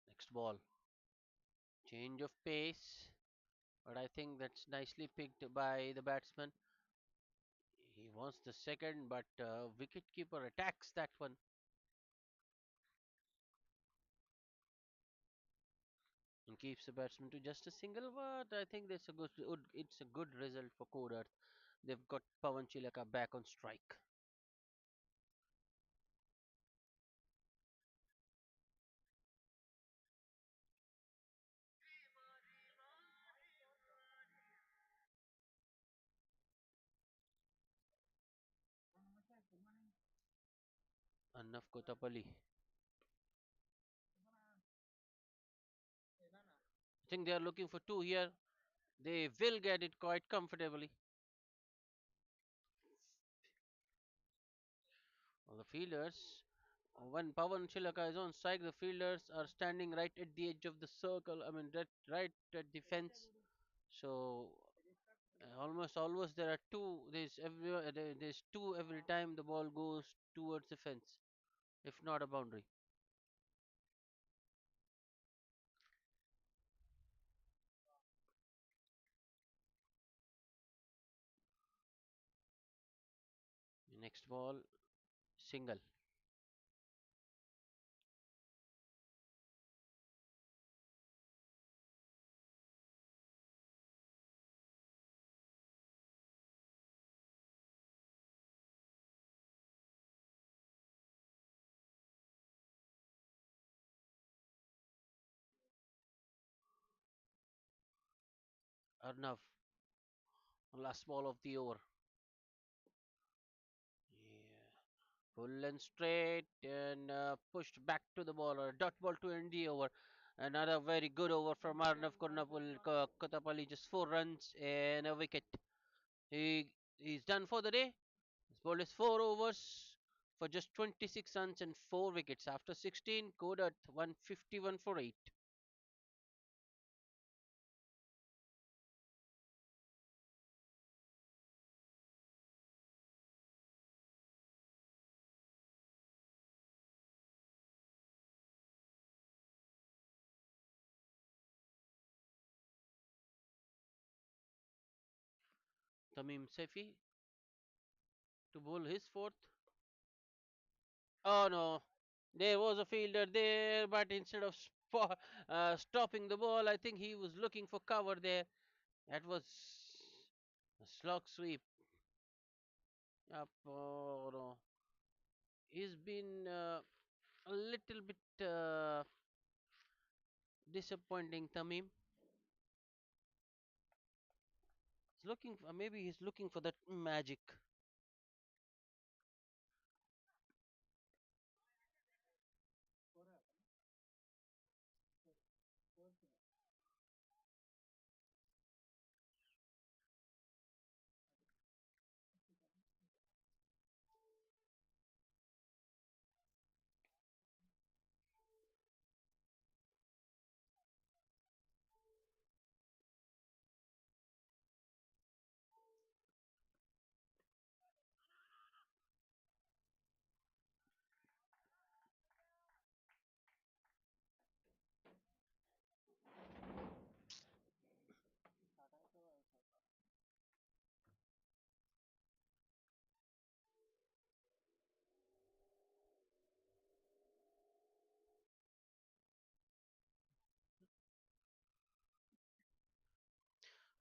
Next ball. Change of pace, but I think that's nicely picked by the batsman. He wants the second, but wicketkeeper attacks that one and keeps the batsman to just a single. But I think that's a it's a good result for Codearth. They've got Pawan Chilaka back on strike. Enough Kotapalli. I think they are looking for two here. They will get it quite comfortably. Well, the fielders, when Pawan Chilaka is on strike, the fielders are standing right at the edge of the circle. I mean, right at the fence. So almost always there are two. There's two every time the ball goes towards the fence, if not a boundary. Next ball, single. Arnav, last ball of the over. Yeah. Full and straight and pushed back to the ball or dot ball to end the over. Another very good over from Arnav Kotapalli, just 4 runs and a wicket. He's done for the day. His ball is 4 overs for just 26 runs and 4 wickets. After 16, Code at 151 for 8. Tamim Sefi to bowl his fourth. Oh no, there was a fielder there, but instead of stopping the ball, I think he was looking for cover there. That was a slog sweep. Up, oh no. He's been a little bit disappointing, Tamim. He's looking for, maybe he's looking for that magic.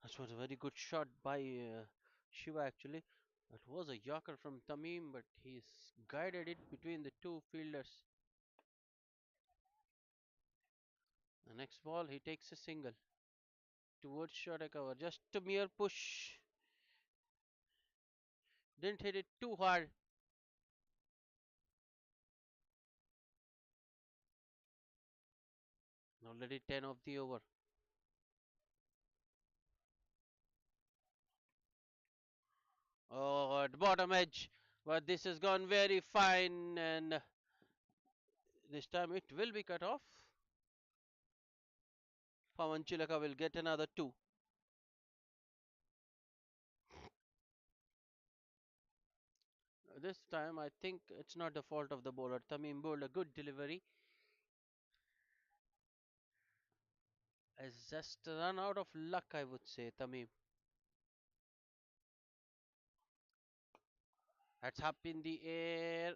That was a very good shot by Shiva actually. It was a yorker from Tamim, but he's guided it between the two fielders. The next ball, he takes a single towards shorter cover. Just a mere push. Didn't hit it too hard. Already 10 of the over. Oh, at bottom edge. But this has gone very fine, and this time it will be cut off. Pawan Chilaka will get another two. This time, I think it's not the fault of the bowler. Tamim bowled a good delivery. It's just run out of luck, I would say, Tamim. That's up in the air.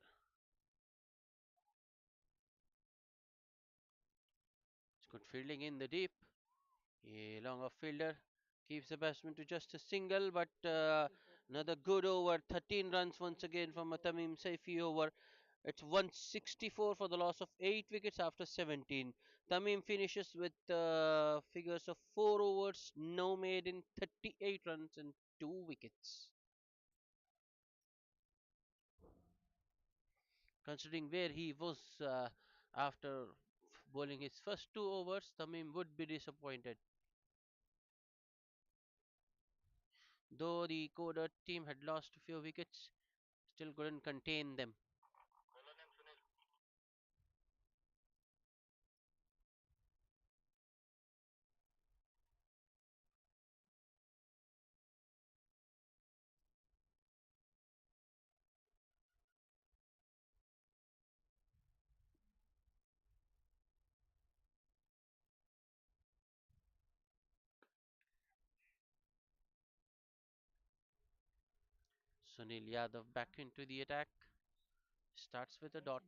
It's good fielding in the deep. A long off fielder keeps the batsman to just a single, but another good over. 13 runs once again from a Tamim Saifi over. It's 164 for the loss of 8 wickets after 17. Tamim finishes with figures of 4 overs, no maiden, 38 runs and 2 wickets. Considering where he was after bowling his first 2 overs, Tamim would be disappointed. Though the Codearth team had lost a few wickets, still couldn't contain them. Sunil Yadav back into the attack. Starts with a dot.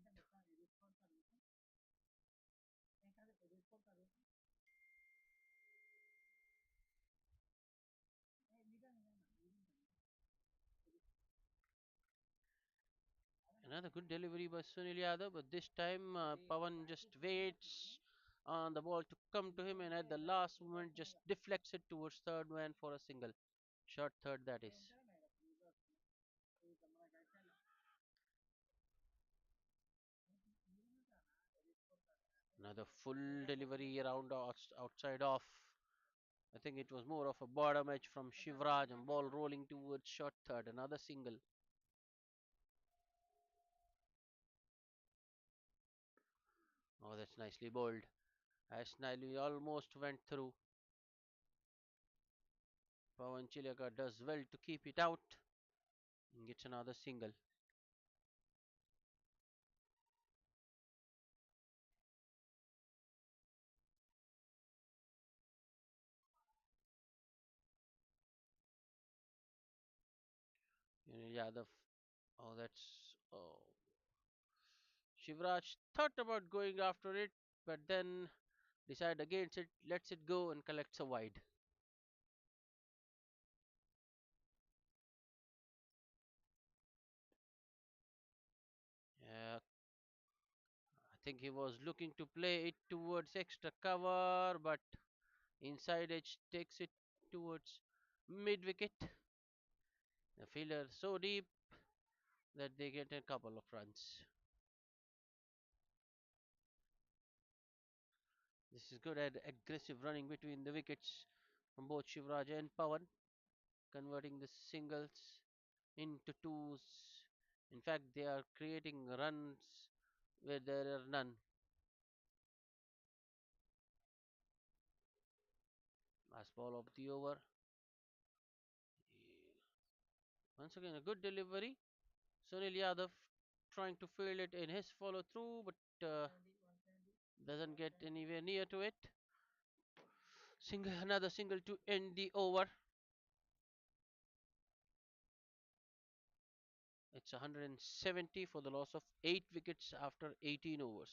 Another good delivery by Sunil Yadav, but this time Pawan just waits on the ball to come to him and at the last moment just deflects it towards third man for a single. Short third, that is. Another full delivery around outside off. I think it was more of a bottom edge from Shivraj and ball rolling towards short third. Another single. Oh, that's nicely bowled. As Niley almost went through. Pawan Chilaka does well to keep it out and gets another single. Yadav. Oh, that's. Oh. Shivraj thought about going after it, but then decided against it, lets it go and collects a wide. Yeah, I think he was looking to play it towards extra cover, but inside edge takes it towards mid wicket. The fielder so deep that they get a couple of runs. This is good at aggressive running between the wickets from both Shivraj and Pawan, converting the singles into twos. In fact, they are creating runs where there are none. Last ball of the over. Once again, a good delivery. Sunil Yadav trying to field it in his follow through, but doesn't get anywhere near to it. Single, another single to end the over. It's 170 for the loss of 8 wickets after 18 overs.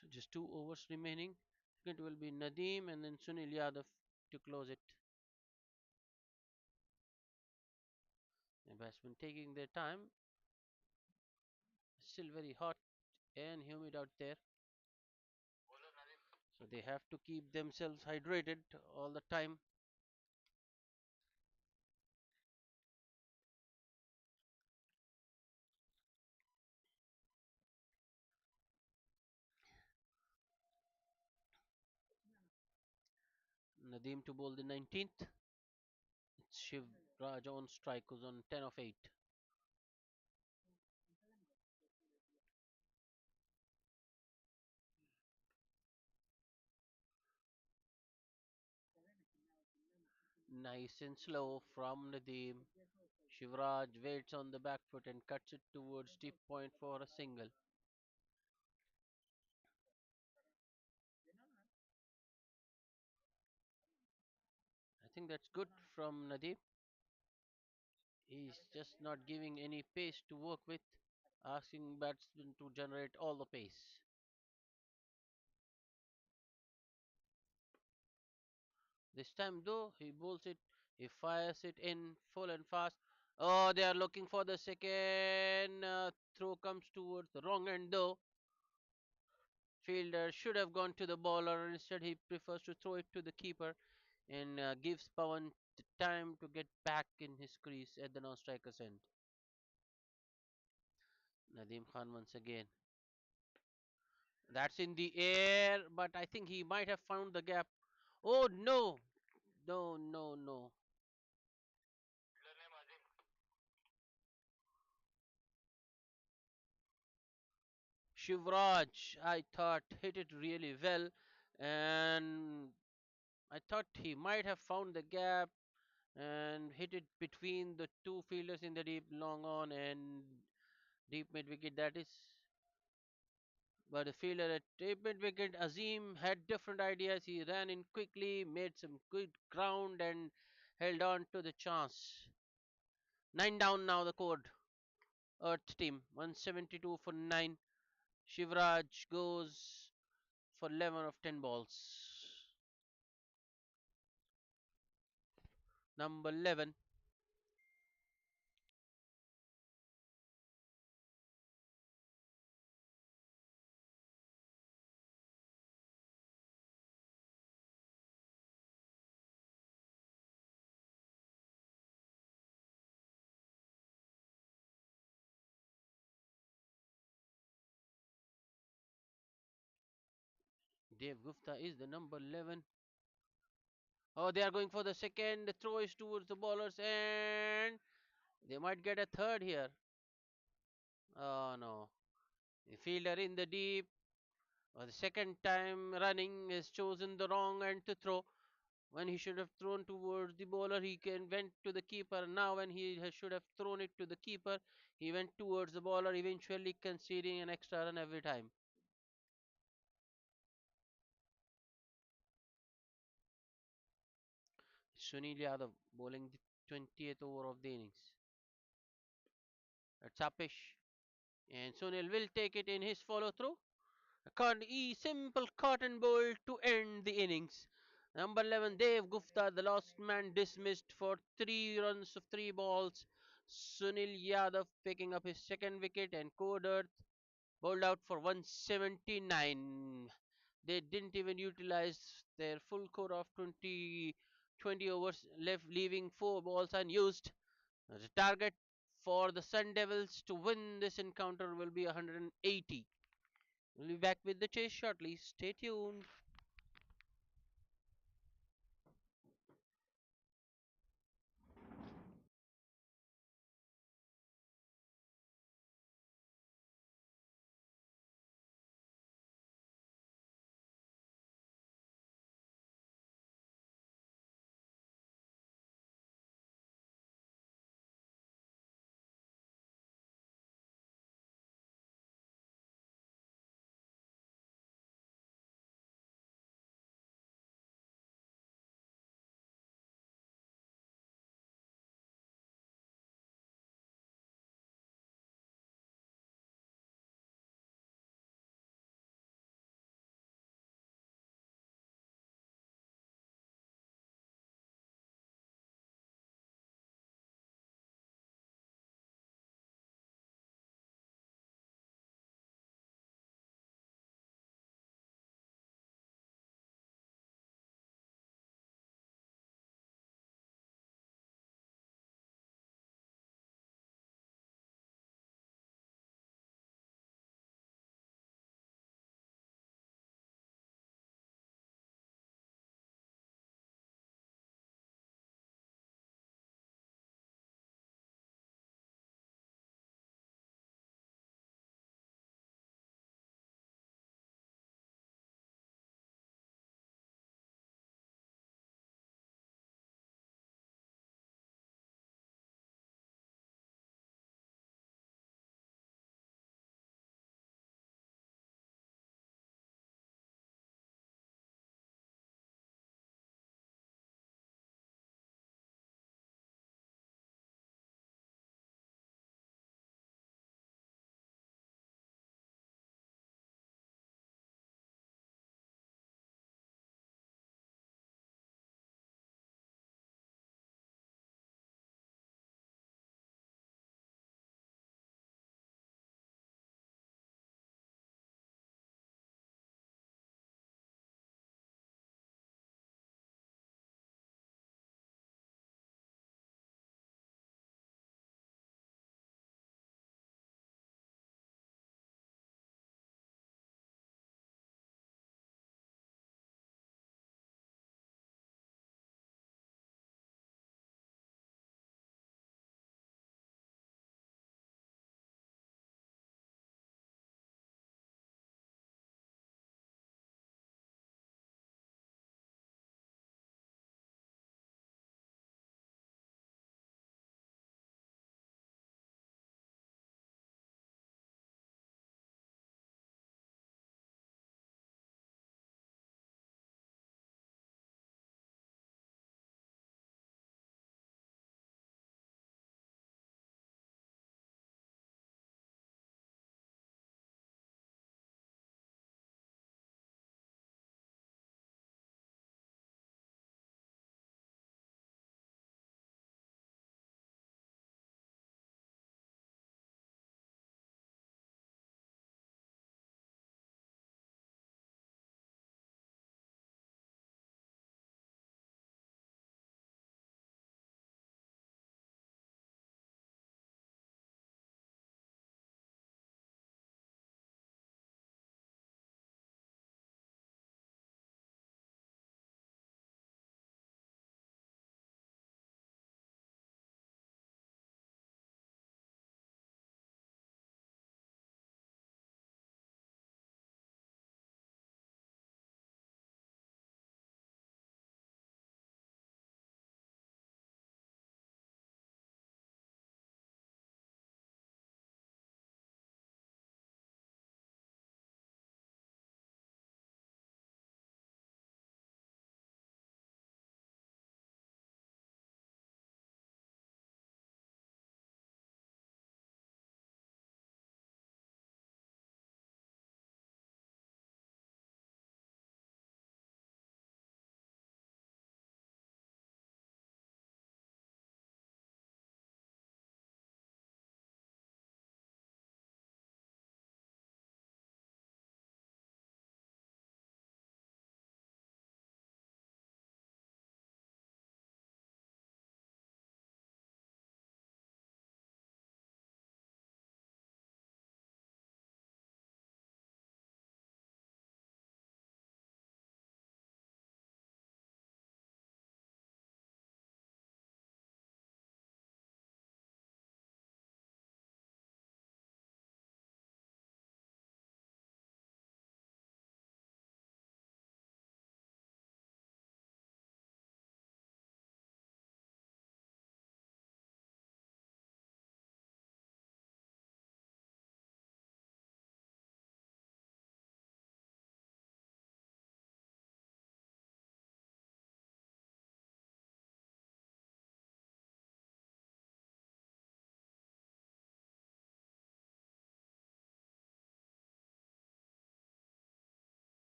So just 2 overs remaining. Second will be Nadeem and then Sunil Yadav to close it. The batsmen taking their time. Still very hot and humid out there. So they have to keep themselves hydrated all the time. Nadeem to bowl the 19th. It's Shiv Raj on strike, who's on 10 of 8. Nice and slow from Nadeem. Shivraj waits on the back foot and cuts it towards deep point for a single. I think that's good from Nadeem. He's just not giving any pace to work with, asking batsmen to generate all the pace. This time, though, he bowls it, he fires it in full and fast. Oh, they are looking for the second. Throw comes towards the wrong end, though. Fielder should have gone to the bowler. Instead, he prefers to throw it to the keeper and gives Pawan the time to get back in his crease at the non-striker's end. Nadeem Khan once again. That's in the air, but I think he might have found the gap. Oh no! No, no, no. Shivraj, I thought, hit it really well, and I thought he might have found the gap and hit it between the two fielders in the deep long on and deep mid wicket. That is, but the fielder at deep mid wicket, Azim, had different ideas. He ran in quickly, made some good ground, and held on to the chance. 9 down now. The code Earth team 172 for 9. Shivraj goes for 11 of 10 balls. Number 11. Dev Gupta is the number 11. Oh, they are going for the second. The throw is towards the bowlers, and they might get a third here. Oh no. The fielder in the deep, for the second time running, has chosen the wrong end to throw. When he should have thrown towards the bowler, he went to the keeper. Now, when should have thrown it to the keeper, he went towards the bowler, eventually conceding an extra run every time. Sunil Yadav bowling the 20th over of the innings. That's Apish. And Sunil will take it in his follow through. A simple cotton bowl to end the innings. Number 11, Dev Gupta, the last man dismissed for 3 runs of 3 balls. Sunil Yadav picking up his second wicket and Codearth bowled out for 179. They didn't even utilize their full core of 20 overs, left leaving 4 balls unused. The target for the Sun Devils to win this encounter will be 180. We'll be back with the chase shortly. Stay tuned.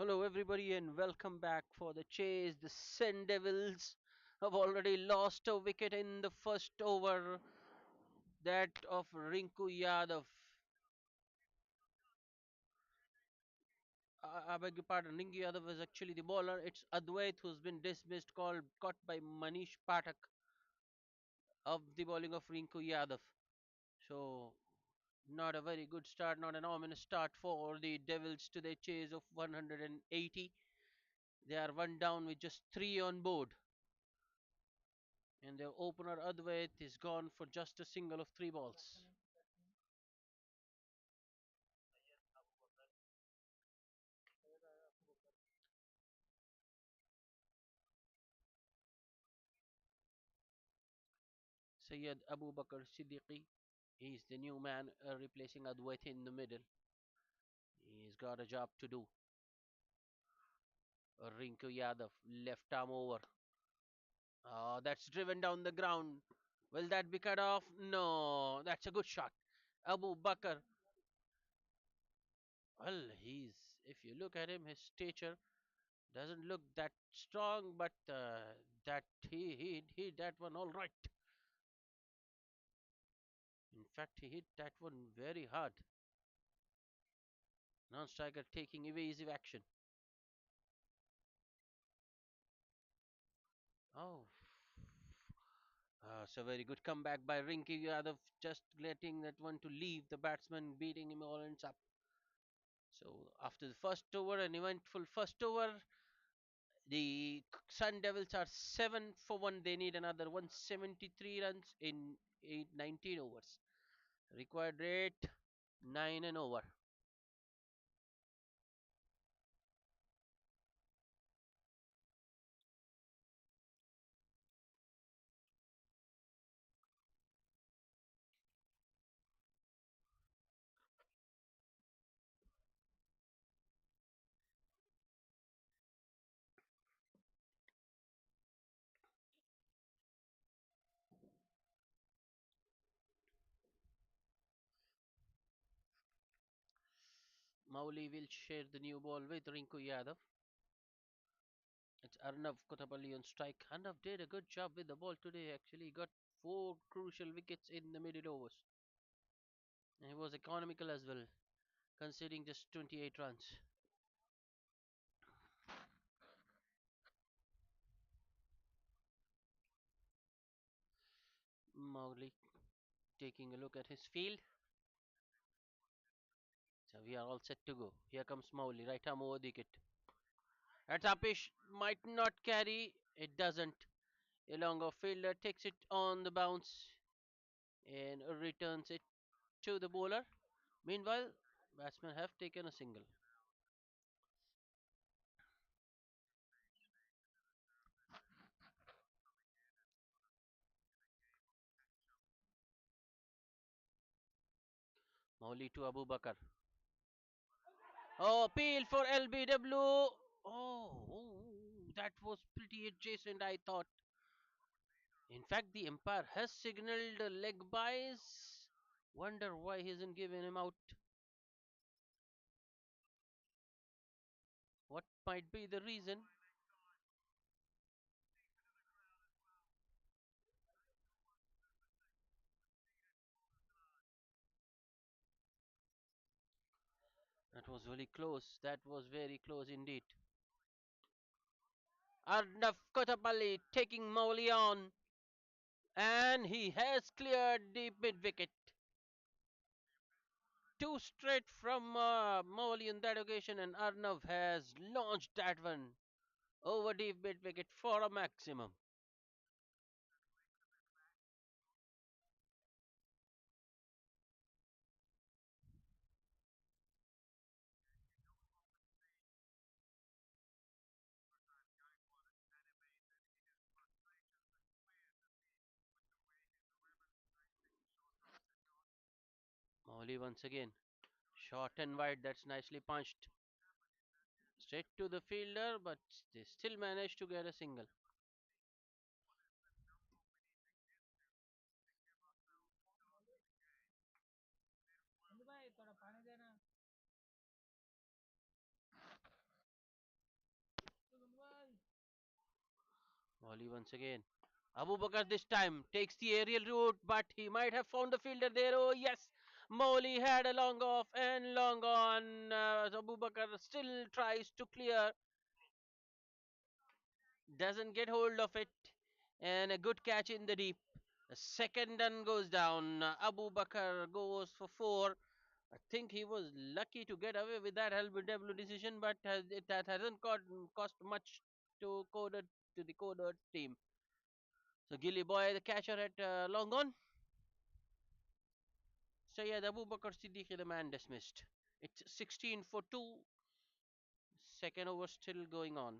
Hello, everybody, and welcome back for the chase. The Sun Devils have already lost a wicket in the first over, that of Rinku Yadav. I beg your pardon, Rinku Yadav is actually the bowler. It's Advait who's been dismissed, caught by Manish Pathak of the bowling of Rinku Yadav. So, not a very good start, not an ominous start for the Devils to their chase of 180. They are one down with just three on board. And their opener Advait is gone for just a single of three balls. Sayyid Abu Bakr Siddiqui, he's the new man replacing Advait in the middle. He's got a job to do. Rinku Yadav, left arm over. Oh, that's driven down the ground. Will that be cut off? No, that's a good shot. Abu Bakr, well, if you look at him, his stature doesn't look that strong, but that he hit that one all right. In fact, he hit that one very hard. Non-striker taking evasive action. Oh, so very good comeback by Rinky Yadav, just letting that one to leave the batsman, beating him all ends up. So after the first over, an eventful first over, the Sun Devils are 7 for 1. They need another 173 runs in 19 overs. Required rate 9 and over. Mauli will share the new ball with Rinku Yadav. It's Arnav Kothapalli on strike. Arnav did a good job with the ball today. Actually, he got four crucial wickets in the middle overs. And he was economical as well, conceding just 28 runs. Mowgli taking a look at his field. So we are all set to go. Here comes Mowgli, right arm over the wicket. That upish might not carry. It doesn't. A longer fielder takes it on the bounce and returns it to the bowler. Meanwhile, batsmen have taken a single. Mowgli to Abu Bakar. Oh, appeal for LBW. That was pretty adjacent, I thought. In fact, the umpire has signaled a leg bias. Wonder why he hasn't given him out. What might be the reason? That was really close. That was very close indeed. Arnav Kotapalli taking Mowgli on, and he has cleared the mid wicket. Two straight from Mowgli on that occasion, and Arnav has launched that one over deep mid wicket for a maximum. Mowgli once again. Short and wide, that's nicely punched. Straight to the fielder, but they still managed to get a single. Oli once again. Abu Bakr this time takes the aerial route, but he might have found the fielder there. Oh, yes. Molly had a long off and long on. Abu Bakr still tries to clear, doesn't get hold of it, and a good catch in the deep. The second run goes down. Abu Bakr goes for four. I think he was lucky to get away with that LBW decision, but that hasn't cost much to to the Codearth team. So Gilly Boy, the catcher at long on. Sayyid Abu Bakr Siddiqui, the man dismissed. It's 16 for 2. Second over still going on.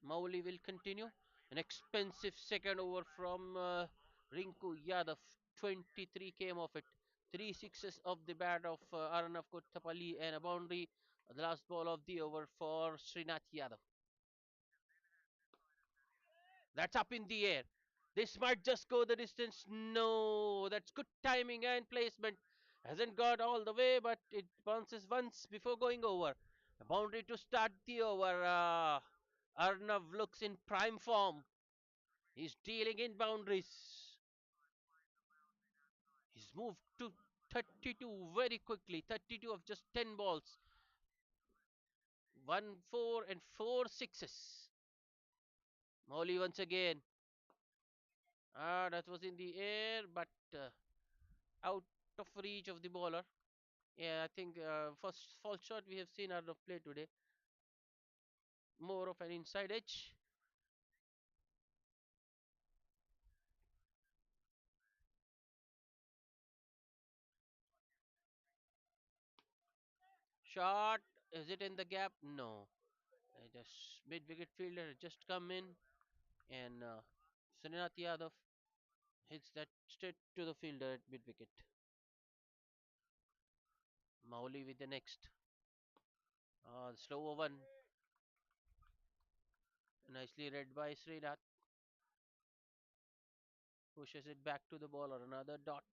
Mauli will continue. An expensive second over from Rinku Yadav. 23 came of it. Three sixes of the bat of Arnav Kottapalli and a boundary. The last ball of the over for Srinath Yadav. That's up in the air. This might just go the distance. No, that's good timing and placement. Hasn't got all the way, but it bounces once before going over. A boundary to start the over. Arnav looks in prime form. He's dealing in boundaries. He's moved to 32 very quickly. 32 of just 10 balls. 1 4 and 4 sixes. Mowgli once again. That was in the air, but out of reach of the bowler. Yeah, I think first fall shot we have seen out of play today. More of an inside edge. Shot. Is it in the gap? No. Just mid wicket fielder just come in and Srinath Yadav hits that straight to the fielder at mid wicket. Mowgli with the next. The slower one. Nicely read by Srinath. Pushes it back to the bowler. Another dot.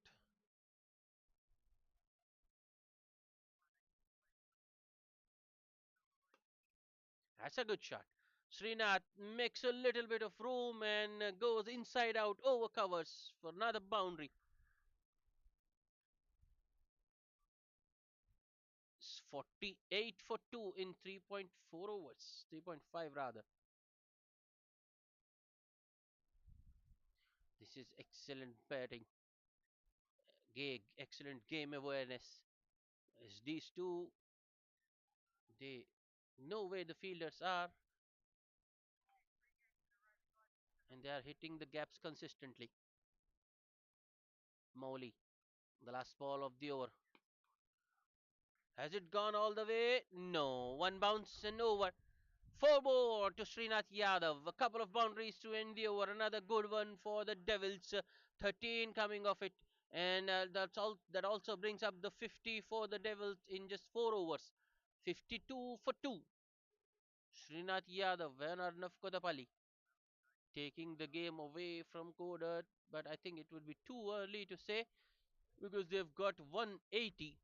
That's a good shot. Srinath makes a little bit of room and goes inside out over covers for another boundary. It's 48 for 2 in 3.4 overs. 3.5 rather. This is excellent batting. Excellent game awareness. As these two, they know where the fielders are and they are hitting the gaps consistently. Mowgli, the last ball of the over. Has it gone all the way? No. One bounce and over. Four more to Srinath Yadav. A couple of boundaries to end the over. Another good one for the Devils. 13 coming off it. And that's all. That also brings up the 50 for the Devils in just 4 overs. 52 for 2. Srinath Yadav and Arnav Kodapalli taking the game away from Codearth. But I think it would be too early to say because they've got 180.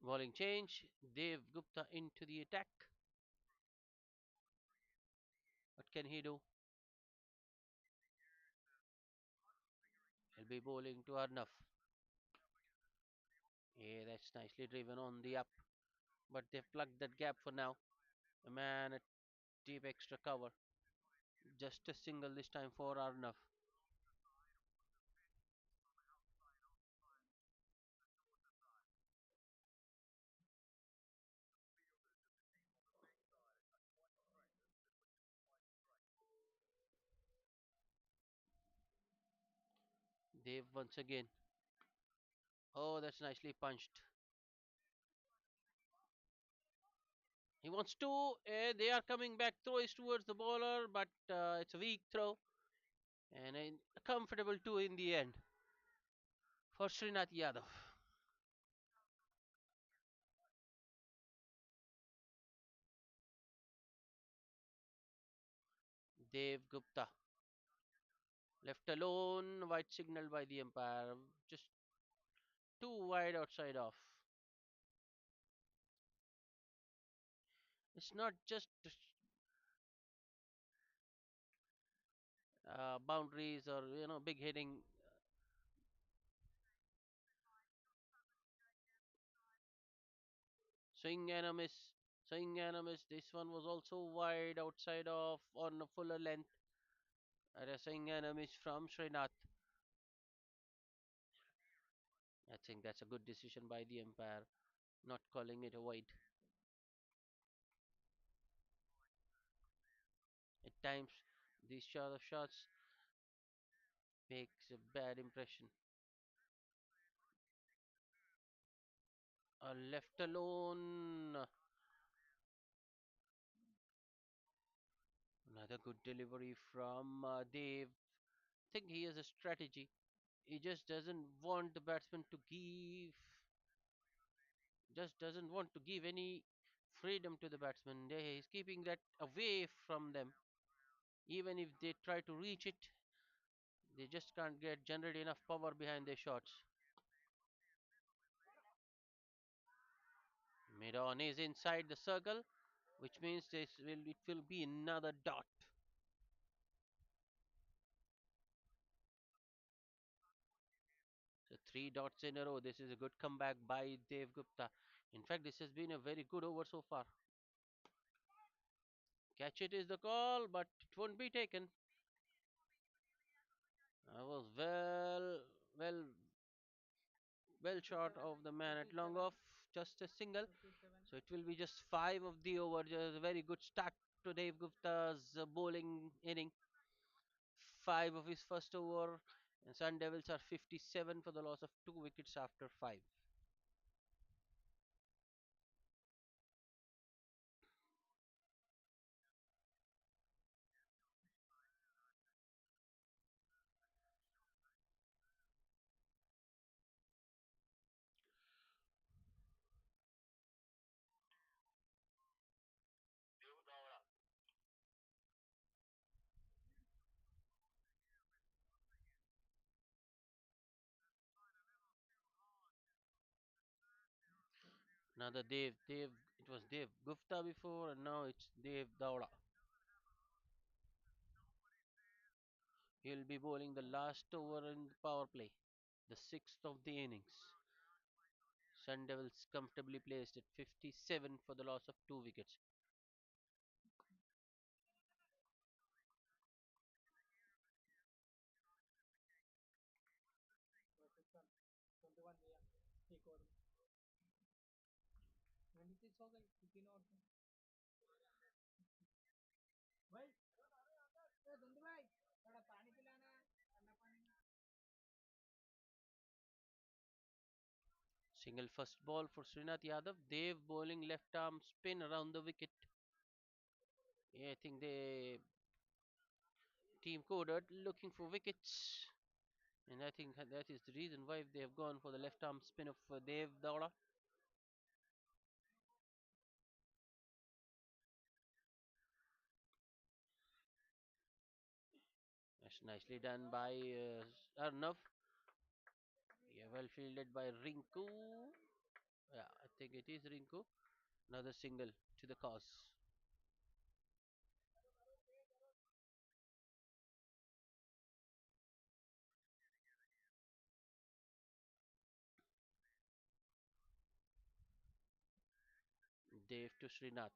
Bowling change. Dev Gupta into the attack. What can he do? He'll be bowling to Arnav. Yeah, that's nicely driven on the up. But they've plugged that gap for now. A man at deep extra cover. Just a single this time for Arnav. Dev once again. Oh, that's nicely punched. He wants to. They are coming back. Throw is towards the bowler, but it's a weak throw. And a comfortable two in the end for Srinath Yadav. Dev Gupta. Left alone, white signal by the umpire. Just too wide outside off. It's not just boundaries or big hitting. Swing and a miss. Swing and a miss. This one was also wide outside of on a fuller length. A swing and a miss from Srinath. I think that's a good decision by the umpire, not calling it a wide. At times, these sort of shots makes a bad impression. Left alone. Another good delivery from Dave. I think he has a strategy. He just doesn't want to give any freedom to the batsman. He's keeping that away from them. Even if they try to reach it, they just can't generate enough power behind their shots. Mid on is inside the circle, which means it will be another dot. So three dots in a row. This is a good comeback by Dev Gupta. In fact, this has been a very good over so far. Catch it is the call, but it won't be taken. I was well, well short of the man at long off, just a single. So it will be just five of the over. Just a very good start to Dave Gupta's bowling inning. Five of his first over, and Sun Devils are 57 for the loss of two wickets after five. Another Dave. It was Dave Gupta before, and now it's Dave Dowda. He'll be bowling the last over in the power play, the sixth of the innings. Sun Devils comfortably placed at 57 for the loss of two wickets. Single first ball for Srinath Yadav. Dev bowling left arm spin around the wicket. Yeah, I think the team Codearth looking for wickets. And I think that is the reason why they have gone for the left arm spin of Dev Dowda. That's nicely done by Arnav. Yeah, well fielded by Rinku. Yeah, I think it is Rinku. Another single to the cause. Dev to Srinath.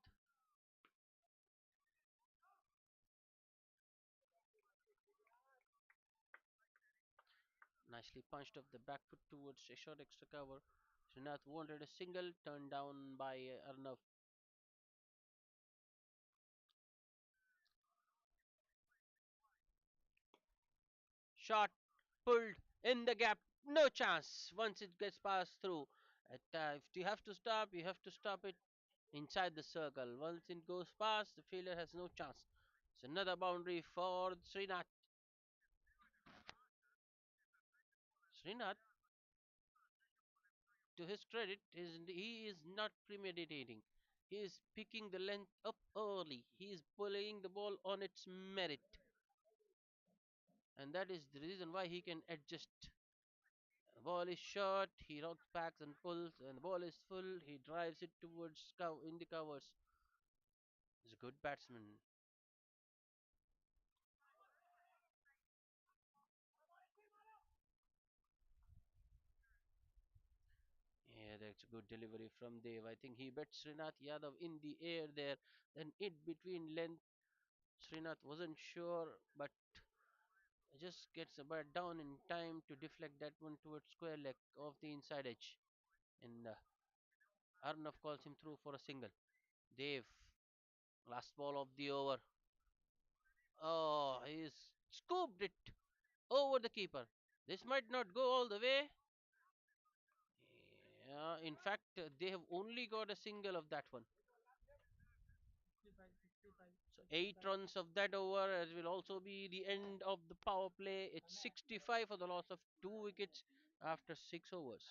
Nicely punched off the back foot towards a short extra cover. Srinath wanted a single turned down by Arnav. Shot pulled in the gap. No chance once it gets passed through. If you have to stop, you have to stop it inside the circle. Once it goes past, the fielder has no chance. It's another boundary for Srinath. Srinath, to his credit, he is not premeditating. He is picking the length up early. He is pulling the ball on its merit. and that is the reason why he can adjust. The ball is short, he rocks backs and pulls, and the ball is full, he drives it towards in the covers. He's a good batsman. Yeah, that's a good delivery from Dev. I think he bet Srinath Yadav in the air there, then it between length. Srinath wasn't sure, but just gets a bat down in time to deflect that one towards square leg of the inside edge. And Arnav calls him through for a single. Dev, last ball of the over. Oh, he's scooped it over the keeper. This might not go all the way. Yeah, in fact, they have only got a single of that one. So 8 runs of that over as will also be the end of the power play. It's 65 for the loss of 2 wickets after 6 overs.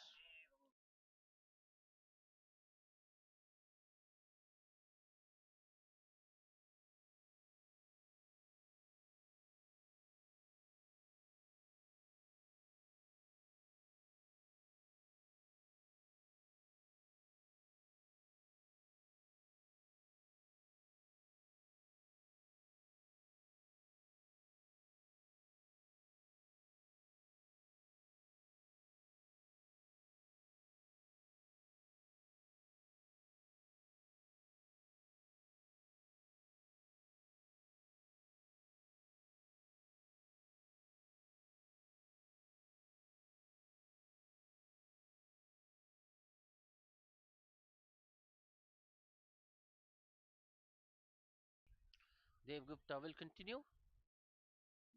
Dev Gupta will continue.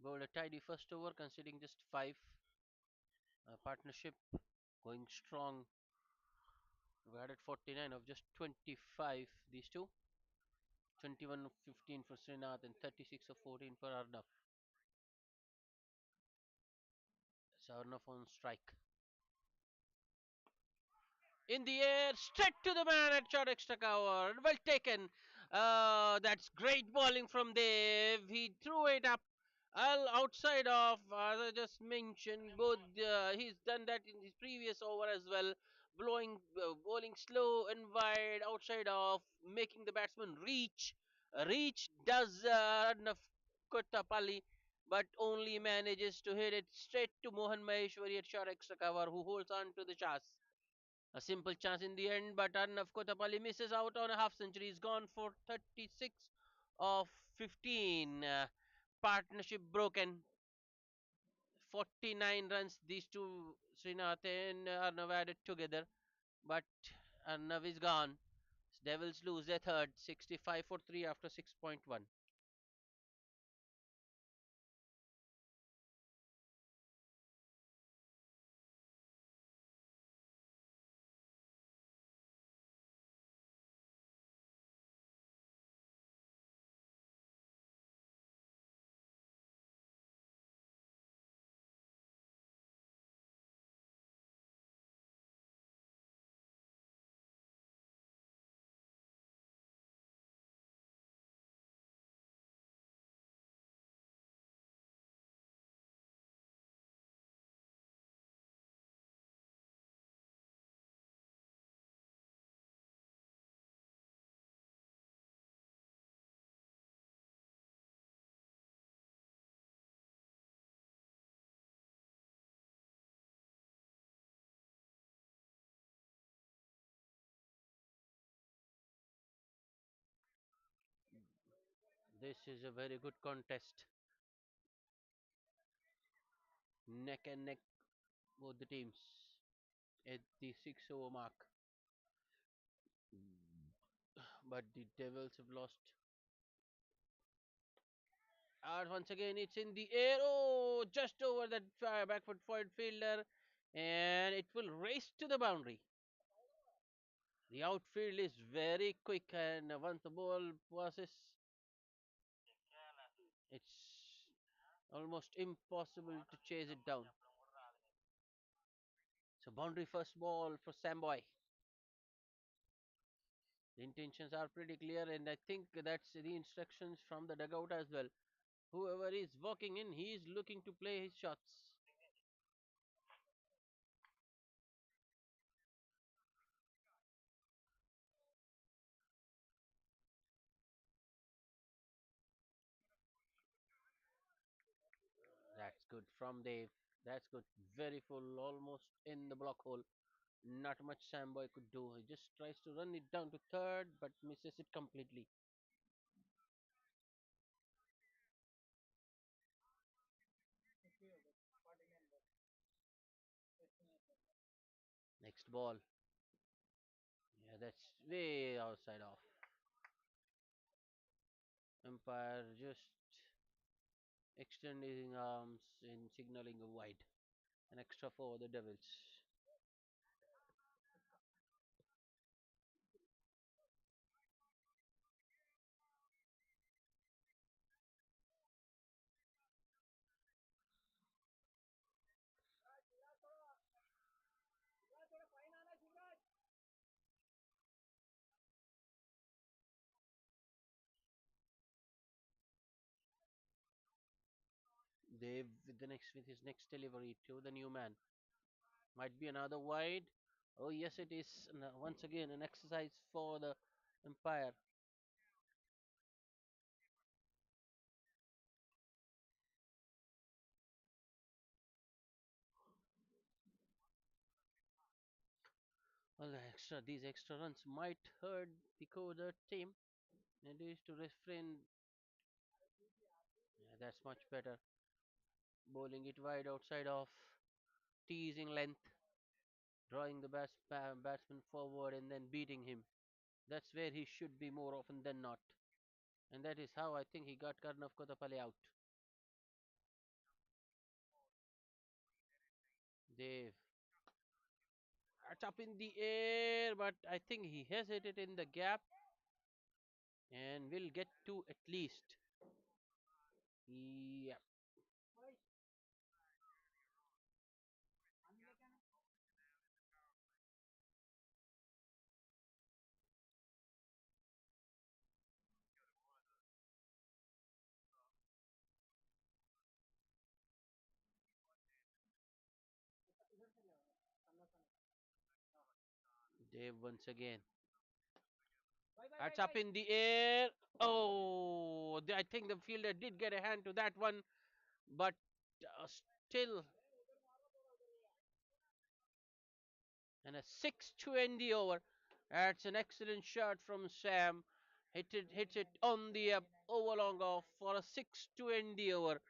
Bowled a tidy first over, conceding just five. Partnership going strong. We had at 49 of just 25. These two. 21 of 15 for Srinath and 36 of 14 for Arnav. So Arnav on strike. In the air, straight to the man at short extra cover. Well taken. That's great bowling from Dev. He threw it up. Outside of, as I just mentioned, both he's done that in his previous over as well, bowling slow and wide outside of, making the batsman reach. Reach does Kottapalli, but only manages to hit it straight to Mohan Maheshwari at short extra cover, who holds on to the chance. A simple chance in the end, but Arnav Kotapalli misses out on a half century. He's gone for 36 of 15. Partnership broken. 49 runs these two, Srinath and Arnav added together. But Arnav is gone. Devils lose their third, 65 for 3 after 6.1. This is a very good contest. Neck and neck, both the teams at the 6 over mark. But the Devils have lost. And once again, it's in the air. Oh, just over that back foot forward fielder. And it will race to the boundary. The outfield is very quick, and once the ball passes, it's almost impossible to chase it down. So, boundary first ball for Samboy. The intentions are pretty clear, and I think that's the instructions from the dugout as well. Whoever is walking in, he is looking to play his shots. That's good from Dave. That's good. Very full, almost in the block hole. Not much Samboy could do. He just tries to run it down to third, but misses it completely. Next ball. Yeah, that's way outside off. Umpire just extending arms and signaling a wide. An extra for the Devils. Dave with his next delivery to the new man. Might be another wide. Oh yes, it is. Once again, an exercise for the umpire. Well, these extra runs might hurt the Codearth team. It is to refrain. Yeah, that's much better. Bowling it wide outside of, teasing length, drawing the batsman forward and then beating him. That's where he should be more often than not. And that is how I think he got Karnav Kotapale out. Dave. That's up in the air, but I think he hesitated in the gap and will get to at least. Yeah. Dave once again. That's up in the air. Oh, I think the fielder did get a hand to that one, but still, and a 6 to end the over. That's an excellent shot from Sam. Hits it on the over long off for a 6 to end the over.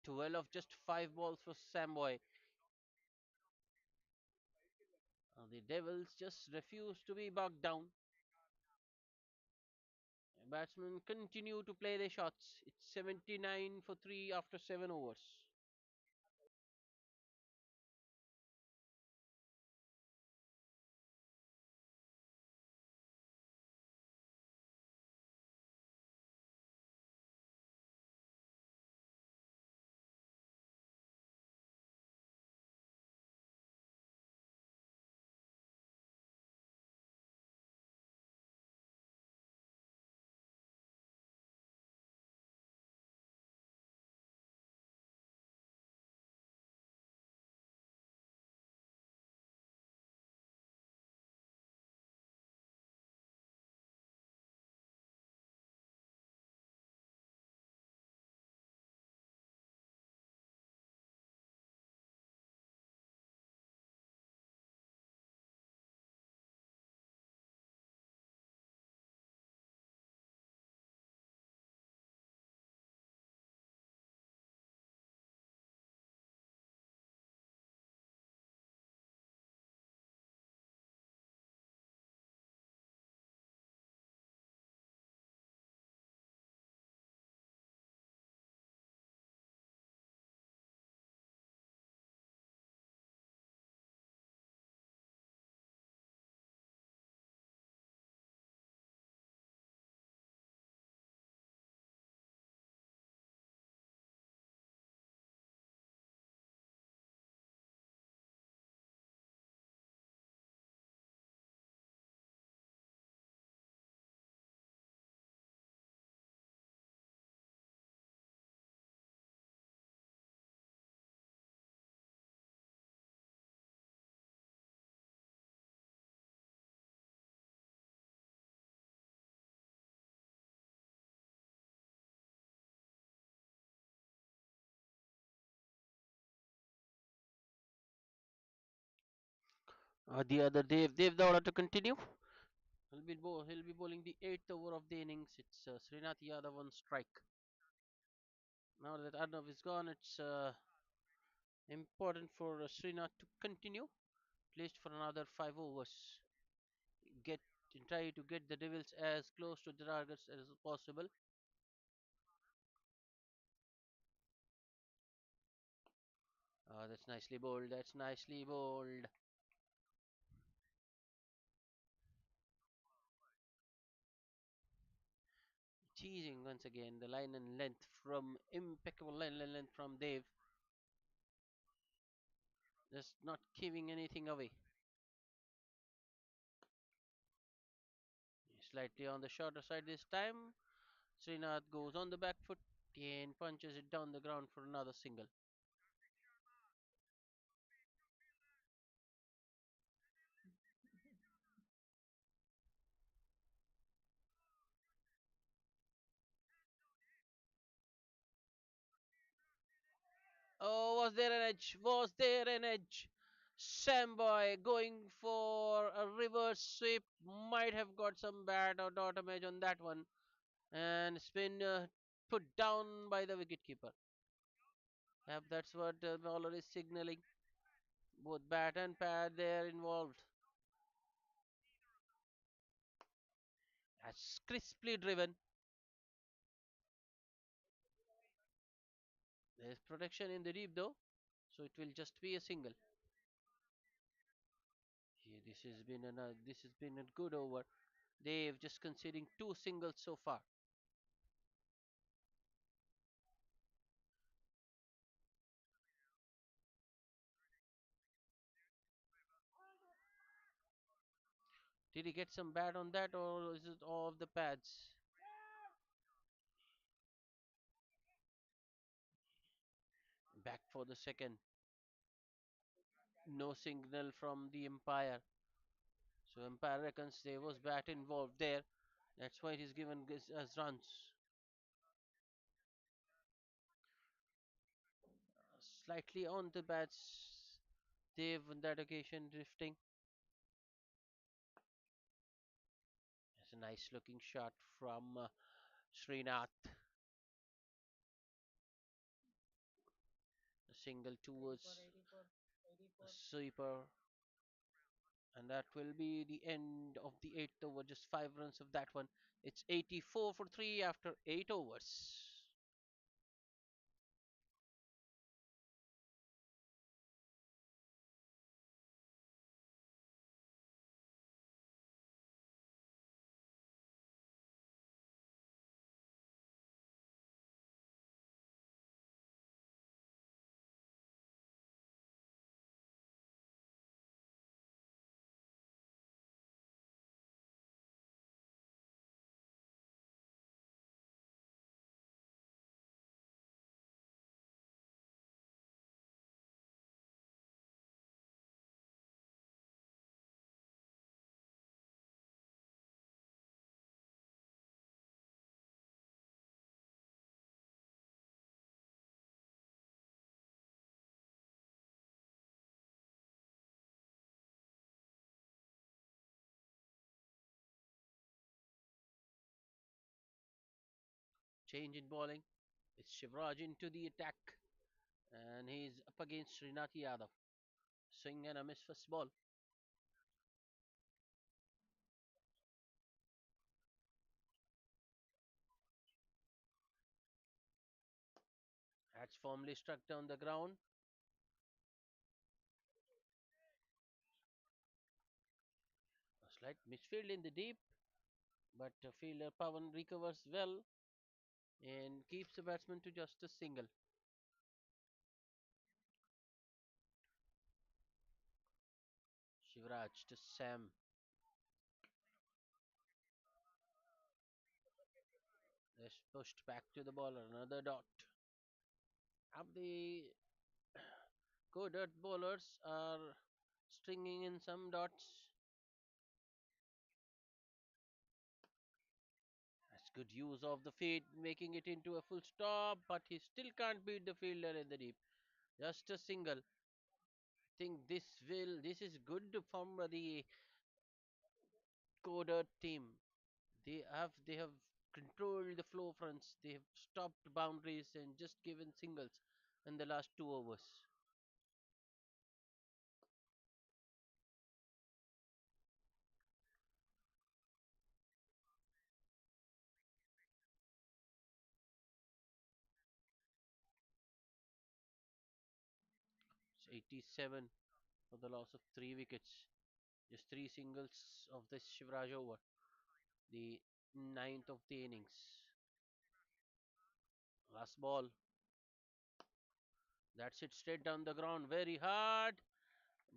12 of just 5 balls for Sam Boy. The Devils just refuse to be bogged down. Batsmen continue to play their shots. It's 79 for 3 after 7 overs. The other Dev Dawda to continue. He'll be bowling the eighth over of the innings. It's Srinath Yadav on strike. Now that Arnav is gone, it's important for Srinath to continue. Placed for another 5 overs. Get Try to get the Devils as close to the targets as possible. That's nicely bowled. That's nicely bowled. Teasing once again the line and length from impeccable line and length from Dev. Just not giving anything away. Slightly on the shorter side this time. Srinath goes on the back foot and punches it down the ground for another single. Oh, was there an edge? Was there an edge? Samboy going for a reverse sweep. Might have got some bat or dot damage on that one. And spin put down by the wicketkeeper. Yep, that's what the bowler is signaling. Both bat and pad they are involved. That's crisply driven. There's protection in the deep though, so it will just be a single. Yeah, this has been a good over. They've just conceding two singles so far. Did he get some bat on that, or is it all of the pads? Back for the second. No signal from the umpire. So umpire reckons there was bat involved there. That's why it is given as runs. Slightly on the bats. They've on that occasion drifting. It's a nice looking shot from Srinath. A single towards a sweeper. And that will be the end of the eighth over. Just 5 runs of that one. It's 84 for 3 after 8 overs. Change in bowling. It's Shivraj into the attack. And he's up against Srinath Yadav. Swing and a miss first ball. That's firmly struck down the ground. A slight misfield in the deep, but fielder Pavan recovers well and keeps the batsman to just a single. Shivraj to Sam. Is pushed back to the bowler. Another dot. Up the Codearth bowlers are stringing in some dots. That's good use of the feet, making it into a full stop, but he still can't beat the fielder in the deep. Just a single. think this is good from the Codearth team. They have controlled the flow fronts. They have stopped boundaries and just given singles in the last 2 overs. It's 87 for the loss of 3 wickets. Just 3 singles of this Shivraj over. The ninth of the innings. Last ball. That's it straight down the ground. Very hard.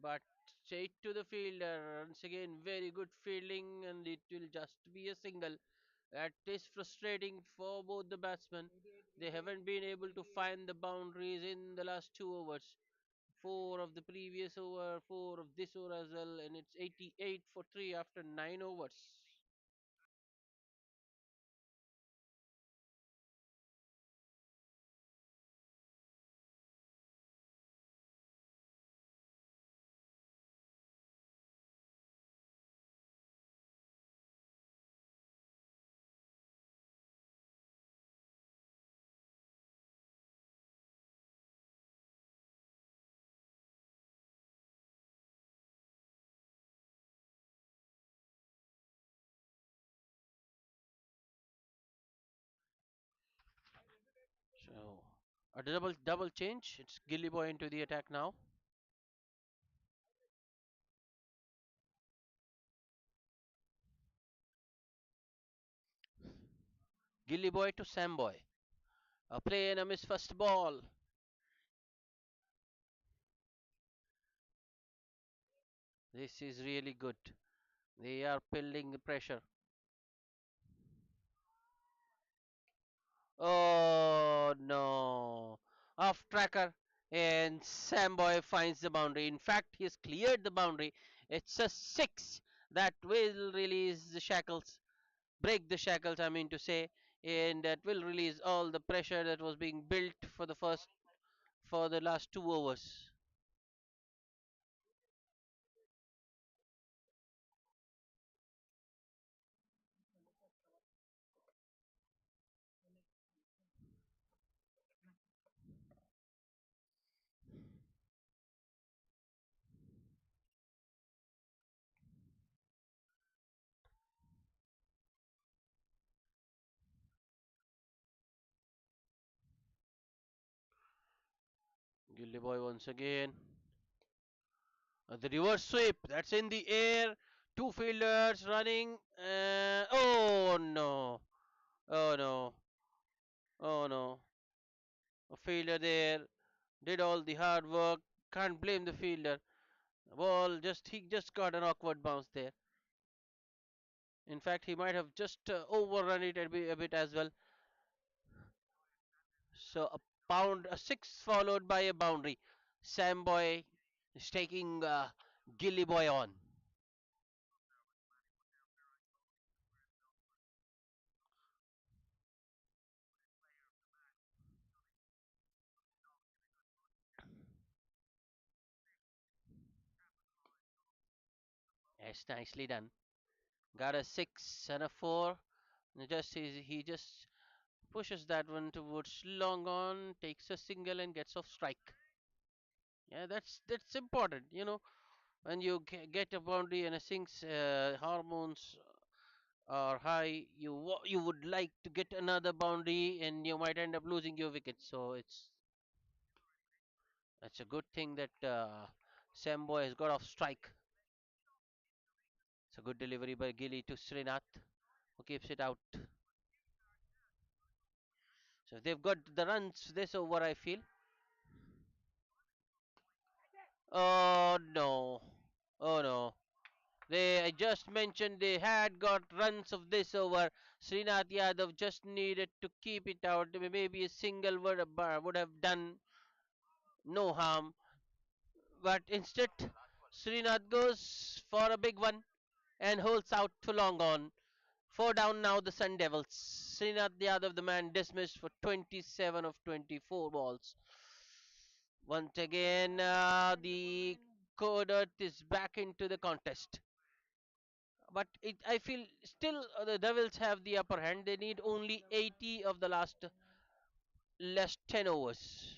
But straight to the fielder. Once again, very good fielding, and it will just be a single. That is frustrating for both the batsmen. They haven't been able to find the boundaries in the last 2 overs. Four of the previous over, four of this over as well, and it's 88 for three after 9 overs. So a double change. It's Gilly Boy into the attack now. Gilly Boy to Sam Boy. A play and a miss first ball. This is really good. They are building the pressure. Oh no. Off tracker. And Samboy finds the boundary. In fact, he's cleared the boundary. It's a six that will release the shackles, break the shackles, I mean to say, and that will release all the pressure that was being built for the last 2 overs. Gilly Boy once again. The reverse sweep. That's in the air. Two fielders running. Oh no. Oh no. Oh no. A fielder there did all the hard work. Can't blame the fielder. Ball just he just got an awkward bounce there. In fact, he might have just overrun it a bit as well. So a six followed by a boundary. Sam Boy is taking Gilly Boy on. Yes, nicely done. Got a six and a four. He just pushes that one towards long on, takes a single and gets off strike. Yeah, that's important. When you get a boundary and a six, hormones are high. You would like to get another boundary, and you might end up losing your wicket. So it's a good thing that Sambo has got off strike. It's a good delivery by Gilly to Srinath, who keeps it out. So they've got the runs this over, I feel. Oh no. Oh no. I just mentioned they had got runs of this over. Srinath Yadav just needed to keep it out. Maybe a single would have done no harm. But instead, Srinath goes for a big one and holds out to long on. Four down now, the Sun Devils. Srinath Yadav, the man dismissed for 27 of 24 balls. Once again, the Codearth is back into the contest. But I feel still the Devils have the upper hand. They need only 80 of the last 10 overs.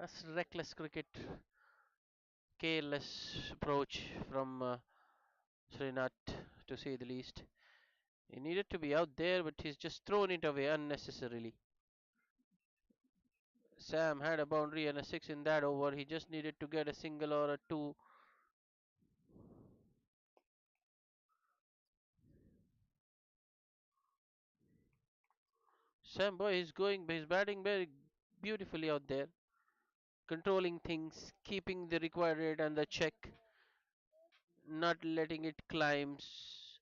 That's reckless cricket, careless approach from Srinath, to say the least. He needed to be out there, but he's just thrown it away unnecessarily. Sam had a boundary and a six in that over. He just needed to get a single or a two. Sam boy is going, he's batting very beautifully out there, controlling things, keeping the required rate under check, not letting it climbs.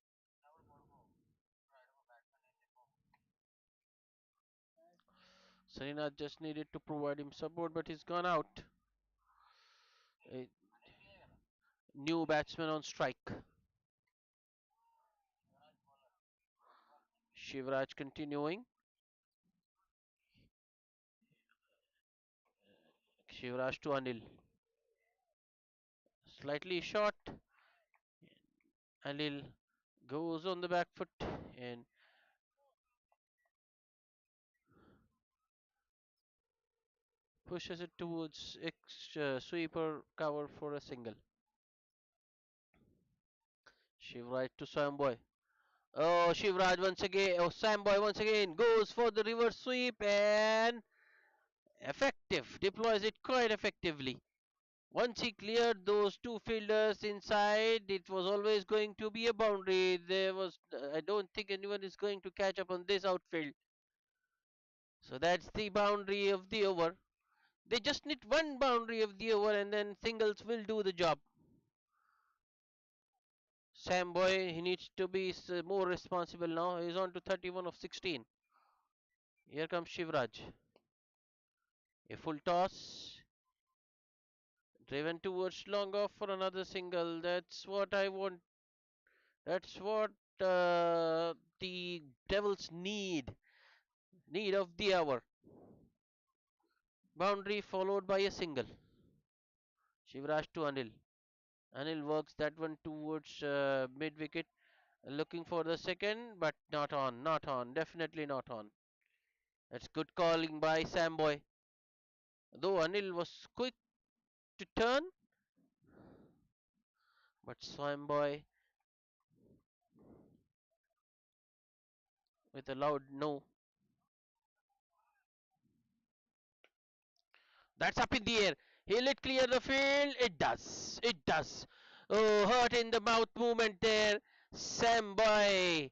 Srinath just needed to provide him support, but he's gone out. A new batsman on strike. Shivraj continuing. Shivraj to Anil. Slightly short. Anil goes on the back foot and pushes it towards sweeper cover for a single. Shivraj to Samboy. Oh, Shivraj once again. Oh, Samboy once again goes for the reverse sweep and effective. Deploys it quite effectively. Once he cleared those two fielders inside, it was always going to be a boundary. I don't think anyone is going to catch up on this outfield. So that's the boundary of the over. They just need one boundary of the over and then singles will do the job. Sam Boy, he needs to be more responsible now. He's on to 31 of 16. Here comes Shivraj. A full toss. Driven towards long off for another single. That's what I want. That's what the Devils need. Need of the hour. Boundary followed by a single. Shivraj to Anil. Anil works that one towards mid wicket. Looking for the second, but not on. Not on. Definitely not on. That's good calling by Sam Boy. Though Anil was quick to turn, But Swam Boy with a loud no. That's up in the air. Will it clear the field? It does. It does. Oh, hurt in the mouth movement there. Sam Boy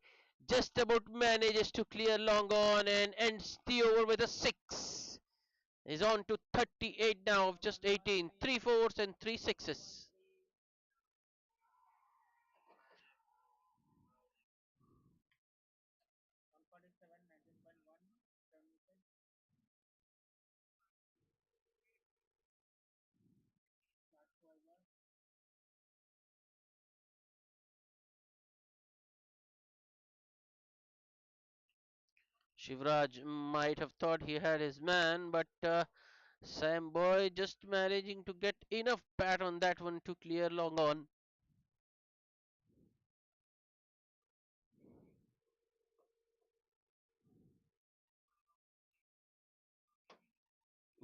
just about manages to clear long on and ends the over with a six. He's on to 38 now of just 18. Three fours and three sixes. Shivraj might have thought he had his man, but Sam Boy just managing to get enough bat on that one to clear long on.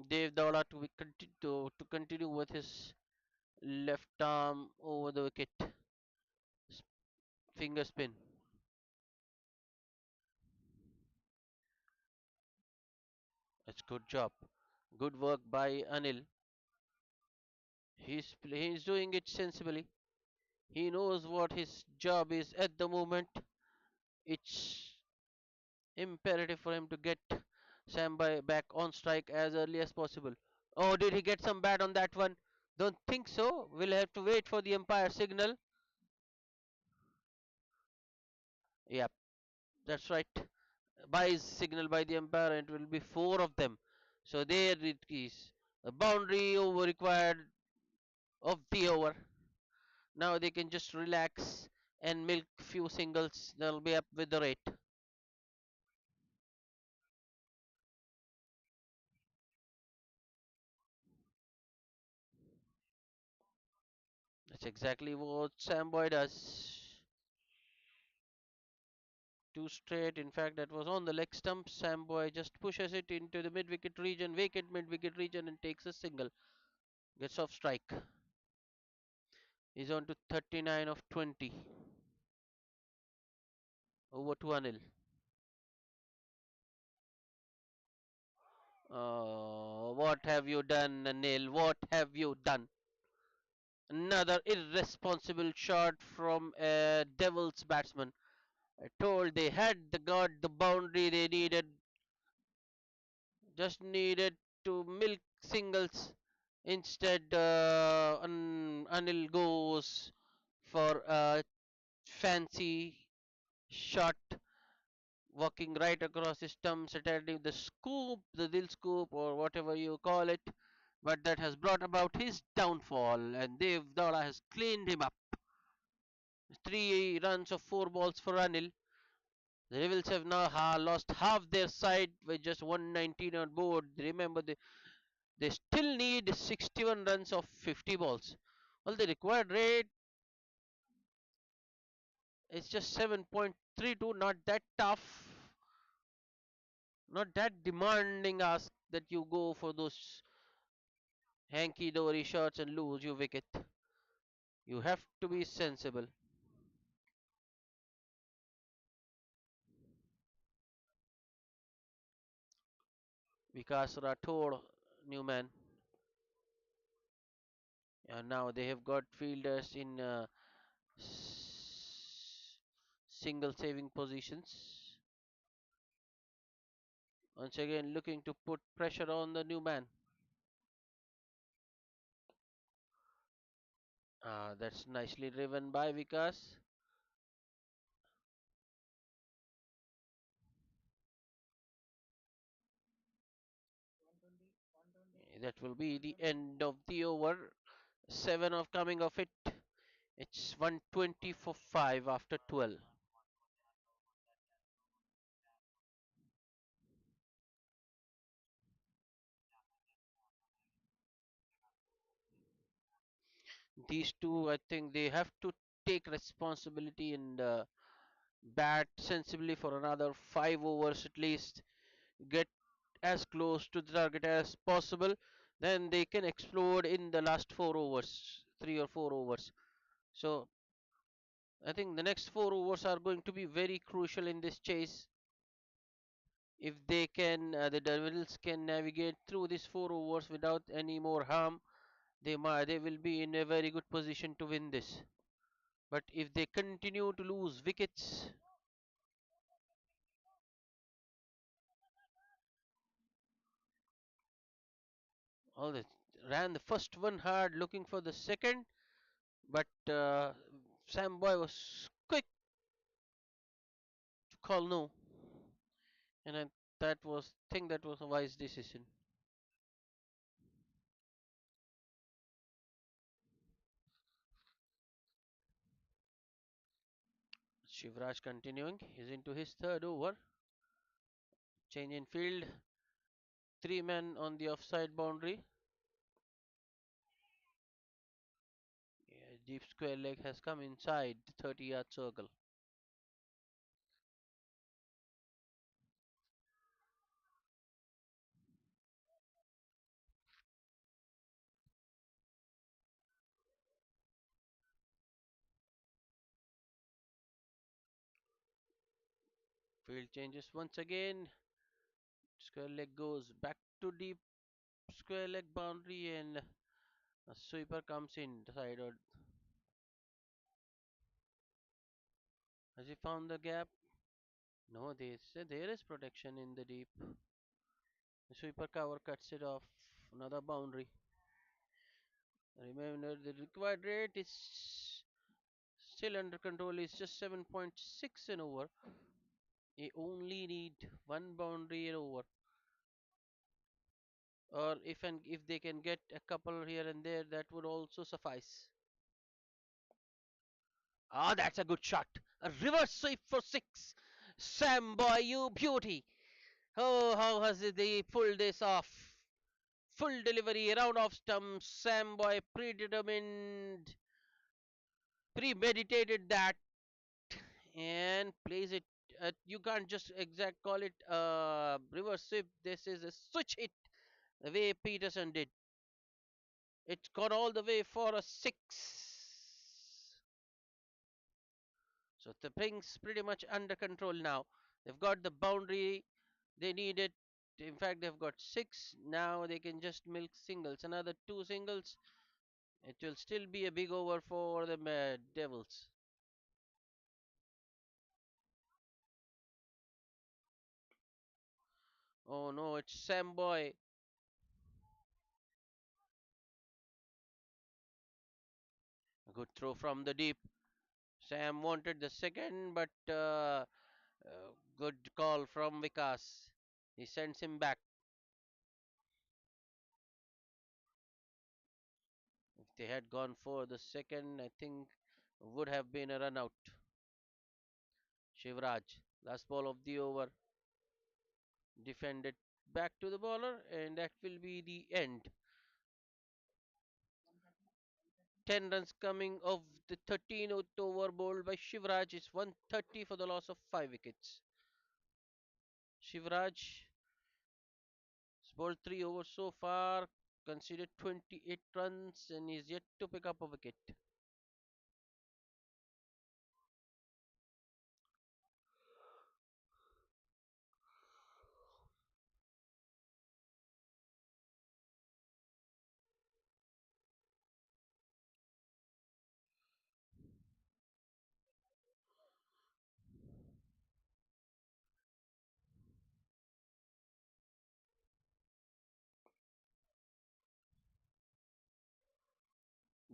Dev Dawla to continue with his left arm over the wicket, finger spin. That's good job, good work by Anil. He's doing it sensibly. He knows what his job is at the moment. It's imperative for him to get Sambai back on strike as early as possible. Oh, did he get some bat on that one? Don't think so. We'll have to wait for the umpire signal. Yep, that's right. By signal by the umpire, and it will be four of them. So there it is. The boundary over required of the over. Now they can just relax and milk few singles. They'll be up with the rate. That's exactly what Sam Boy does. Two straight. In fact, that was on the leg stump. Sam Boy just pushes it into the mid wicket region, vacant mid wicket region, and takes a single. Gets off strike. He's on to 39 of 20. Over to Anil. What have you done, Anil? What have you done? Another irresponsible shot from a Devils batsman. I told they had the boundary they needed, just needed to milk singles. Instead, Anil goes for a fancy shot, walking right across the stumps, attending the scoop, the Dil scoop, or whatever you call it. But that has brought about his downfall, and Dev Dada has cleaned him up. 3 runs of 4 balls for Anil. The Rebels have now lost half their side with just 119 on board. Remember, they still need 61 runs of 50 balls. Well, the required rate is just 7.32, not that tough, not that demanding ask that you go for those hanky dory shots and lose your wicket. You have to be sensible. Vikas Rathod, new man. And now they have got fielders in single saving positions. Once again, looking to put pressure on the new man. That's nicely driven by Vikas. That will be the end of the over. 7 of coming of it. It's 120 for 5 after 12. These two, I think they have to take responsibility and bat sensibly for another 5 overs at least. Get as close to the target as possible. Then they can explode in the last 4 overs, 3 or 4 overs. So I think the next 4 overs are going to be very crucial in this chase. If they can, the Devils can navigate through these 4 overs without any more harm, they will be in a very good position to win this. But if they continue to lose wickets, all the ran the first one hard, looking for the second, but Sam Boy was quick to call no, and that was think that was a wise decision. Shivraj continuing, he's into his third over. Change in field, three men on the offside boundary. Yeah, deep square leg has come inside the 30-yard circle. Field changes once again. Square leg goes back to deep square leg boundary, and a sweeper comes in the side. Or has he found the gap? No, they say there is protection in the deep. The sweeper cover cuts it off. Another boundary. Remember, the required rate is still under control. It's just 7.6 an over. You only need one boundary an over, or if they can get a couple here and there, that would also suffice. Ah, that's a good shot. A reverse sweep for six. Sam boy, you beauty. Oh, how has they pulled this off? Full delivery, round off stump. Sam boy predetermined, premeditated that, and plays it. You can't just exact call it reverse sweep. This is a switch hit, the way Peterson did. It's gone all the way for a six. So the thing's pretty much under control now. They've got the boundary they needed. In fact, they've got six. Now they can just milk singles. Another two singles. It will still be a big over for the Devils. Oh no, it's Sam Boy. A good throw from the deep. Sam wanted the second, but good call from Vikas. He sends him back. If they had gone for the second, I think would have been a run out. Shivraj, last ball of the over, defended back to the bowler, and that will be the end. 10 runs coming of the 13th over bowled by Shivraj is 130 for the loss of 5 wickets. Shivraj has bowled 3 overs so far, considered 28 runs, and is yet to pick up a wicket.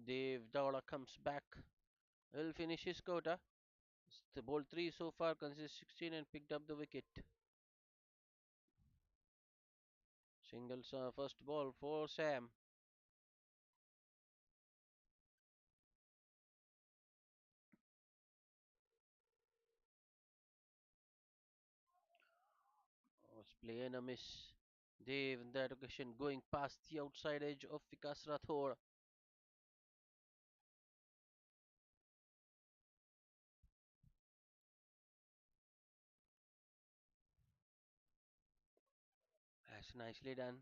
Dev Dawda comes back. Will finish his quota. The ball 3 so far, consists 16 and picked up the wicket. Singles first ball for Sam. Was play and a miss. Dev in that occasion going past the outside edge of Vikas Rathore. That's nicely done.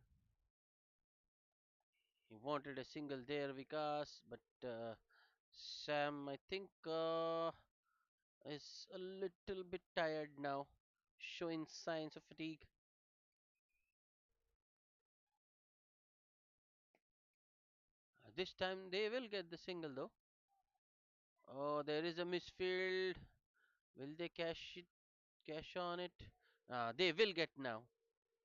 He wanted a single there, Vikas, but Sam, I think, is a little bit tired now, showing signs of fatigue. This time they will get the single though. Oh, there is a misfield. Will they cash on it? They will get now.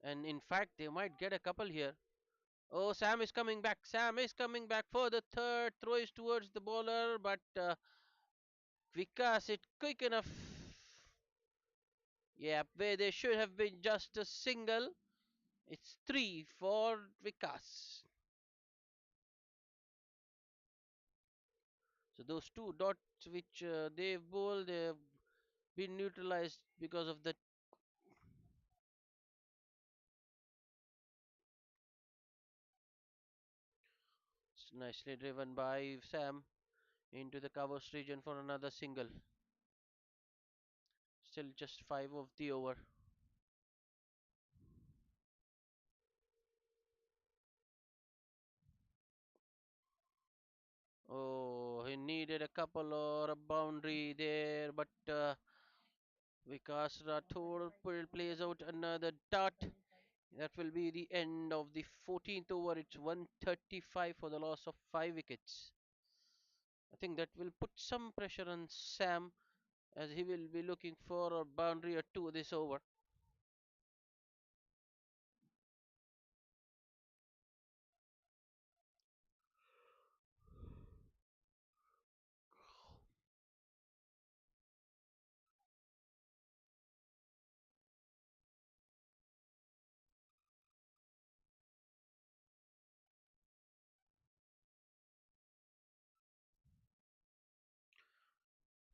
And in fact, they might get a couple here. Oh, Sam is coming back. Sam is coming back for the third. Throw is towards the bowler, but Vikas it quick enough. Yeah, where they should have been just a single. It's three for Vikas. So those two dots which they've bowled, they've been neutralized because of the nicely driven by Sam into the covers region for another single. Still just five of the over. Oh, he needed a couple or a boundary there, but Vikas Rathod plays out another dart. That will be the end of the 14th over. It's 135 for the loss of 5 wickets. I think that will put some pressure on Sam as he will be looking for a boundary or two this over.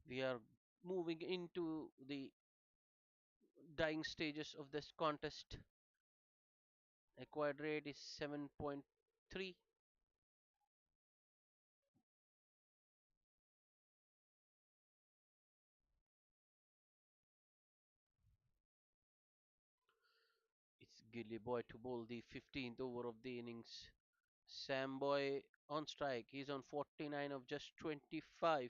We are moving into the dying stages of this contest. Acquired rate is 7.3. It's Gilly Boy to bowl the 15th over of the innings. Sam Boy on strike. He's on 49 of just 25.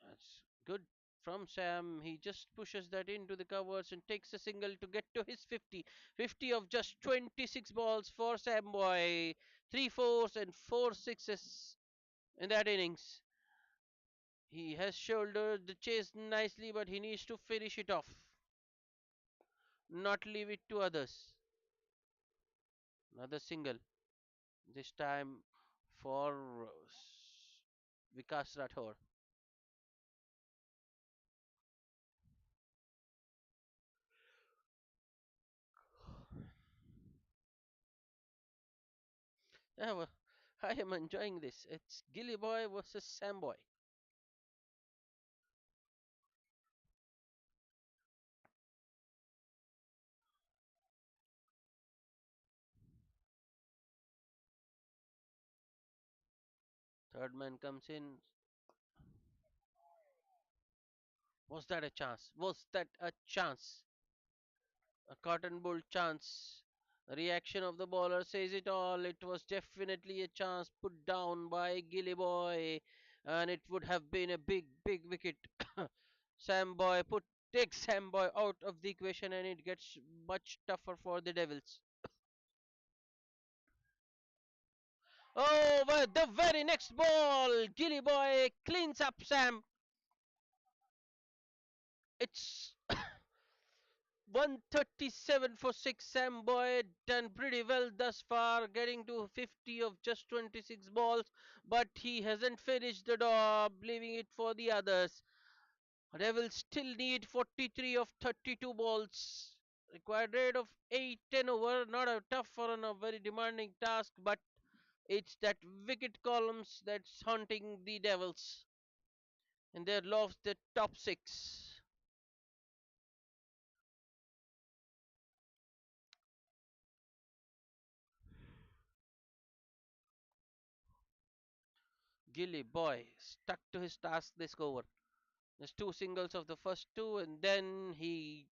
That's good from Sam. He just pushes that into the covers and takes a single to get to his 50. 50 of just 26 balls for Sam Boy. Three fours and four sixes in that innings. He has shouldered the chase nicely, but he needs to finish it off, not leave it to others. Another single, this time for Vikas Rathore. Yeah, well, I am enjoying this. It's Gilly Boy versus Sam Boy. Third man comes in. Was that a chance? Was that a chance? A cotton bull chance. The reaction of the bowler says it all. It was definitely a chance put down by Gilly Boy, and it would have been a big, big wicket. Sam Boy put takes Sam Boy out of the equation, and it gets much tougher for the Devils. Oh, but the very next ball, Gilly Boy cleans up Sam. It's 137 for 6. Sam Boyd done pretty well thus far, getting to 50 of just 26 balls, but he hasn't finished the job, leaving it for the others. They will still need 43 of 32 balls. Required rate of 8 10 over. Not a tough or a very demanding task, but it's that wicket columns that's haunting the Devils. And they've lost the top six. Gilly boy stuck to his task this over. There's two singles of the first two, and then he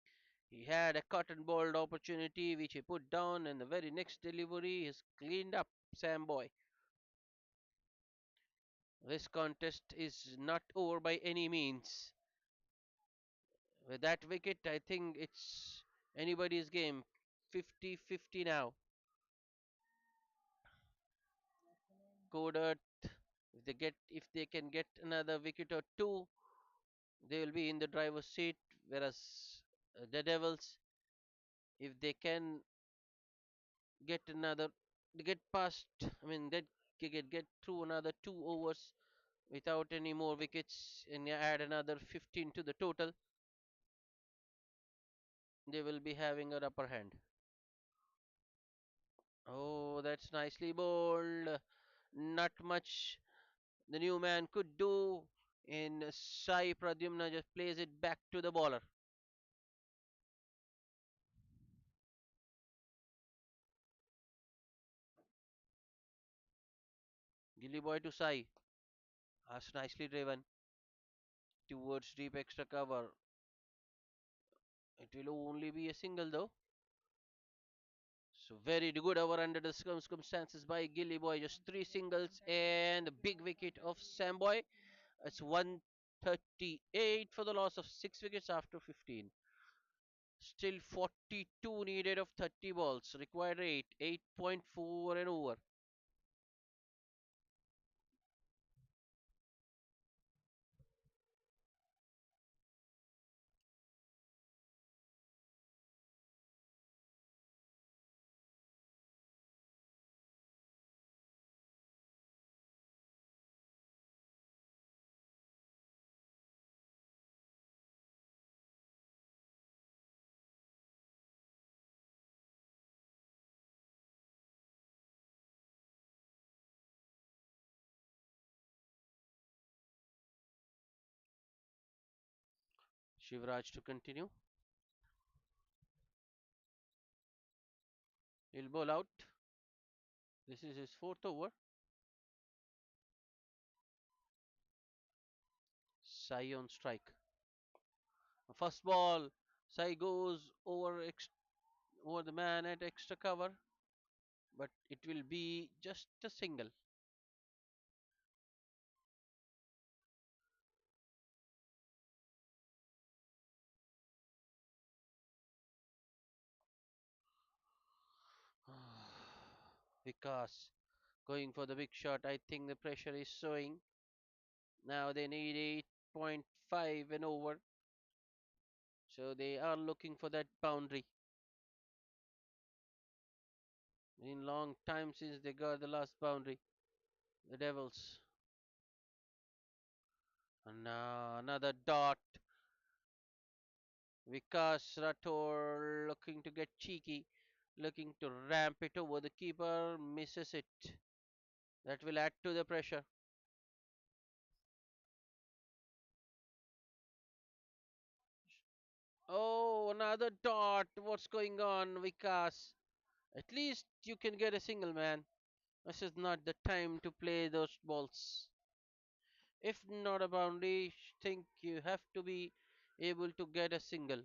He had a cotton balled opportunity which he put down, and the very next delivery is cleaned up. Sam Boy. This contest is not over by any means. With that wicket, I think it's anybody's game. 50-50 now. Codearth, if they can get another wicket or two, they will be in the driver's seat. Whereas the Devils, if they can get another, get past, I mean, get through another 2 overs without any more wickets and add another 15 to the total, they will be having an upper hand. Oh, that's nicely bowled. Not much the new man could do. In Sai Pradyumna just plays it back to the bowler. Gilly boy to Sai. That's nicely driven towards deep extra cover. It will only be a single though. So very good over under the circumstances by Gilly boy. Just three singles and the big wicket of Sam boy. It's 138 for the loss of six wickets after 15. Still 42 needed of 30 balls. Required 8. 8.4 and over. Shivraj to continue. He'll bowl out. This is his fourth over. Sai on strike. First ball. Sai goes over the man at extra cover, but it will be just a single. Vikas going for the big shot. I think the pressure is showing. Now they need 8.5 and over. So they are looking for that boundary. In long time since they got the last boundary. The Devils. And now another dot. Vikas Rathore looking to get cheeky. Looking to ramp it over the keeper. Misses it. That will add to the pressure. Oh, another dot. What's going on, Vikas? At least you can get a single, man. This is not the time to play those balls. If not a boundary, think you have to be able to get a single.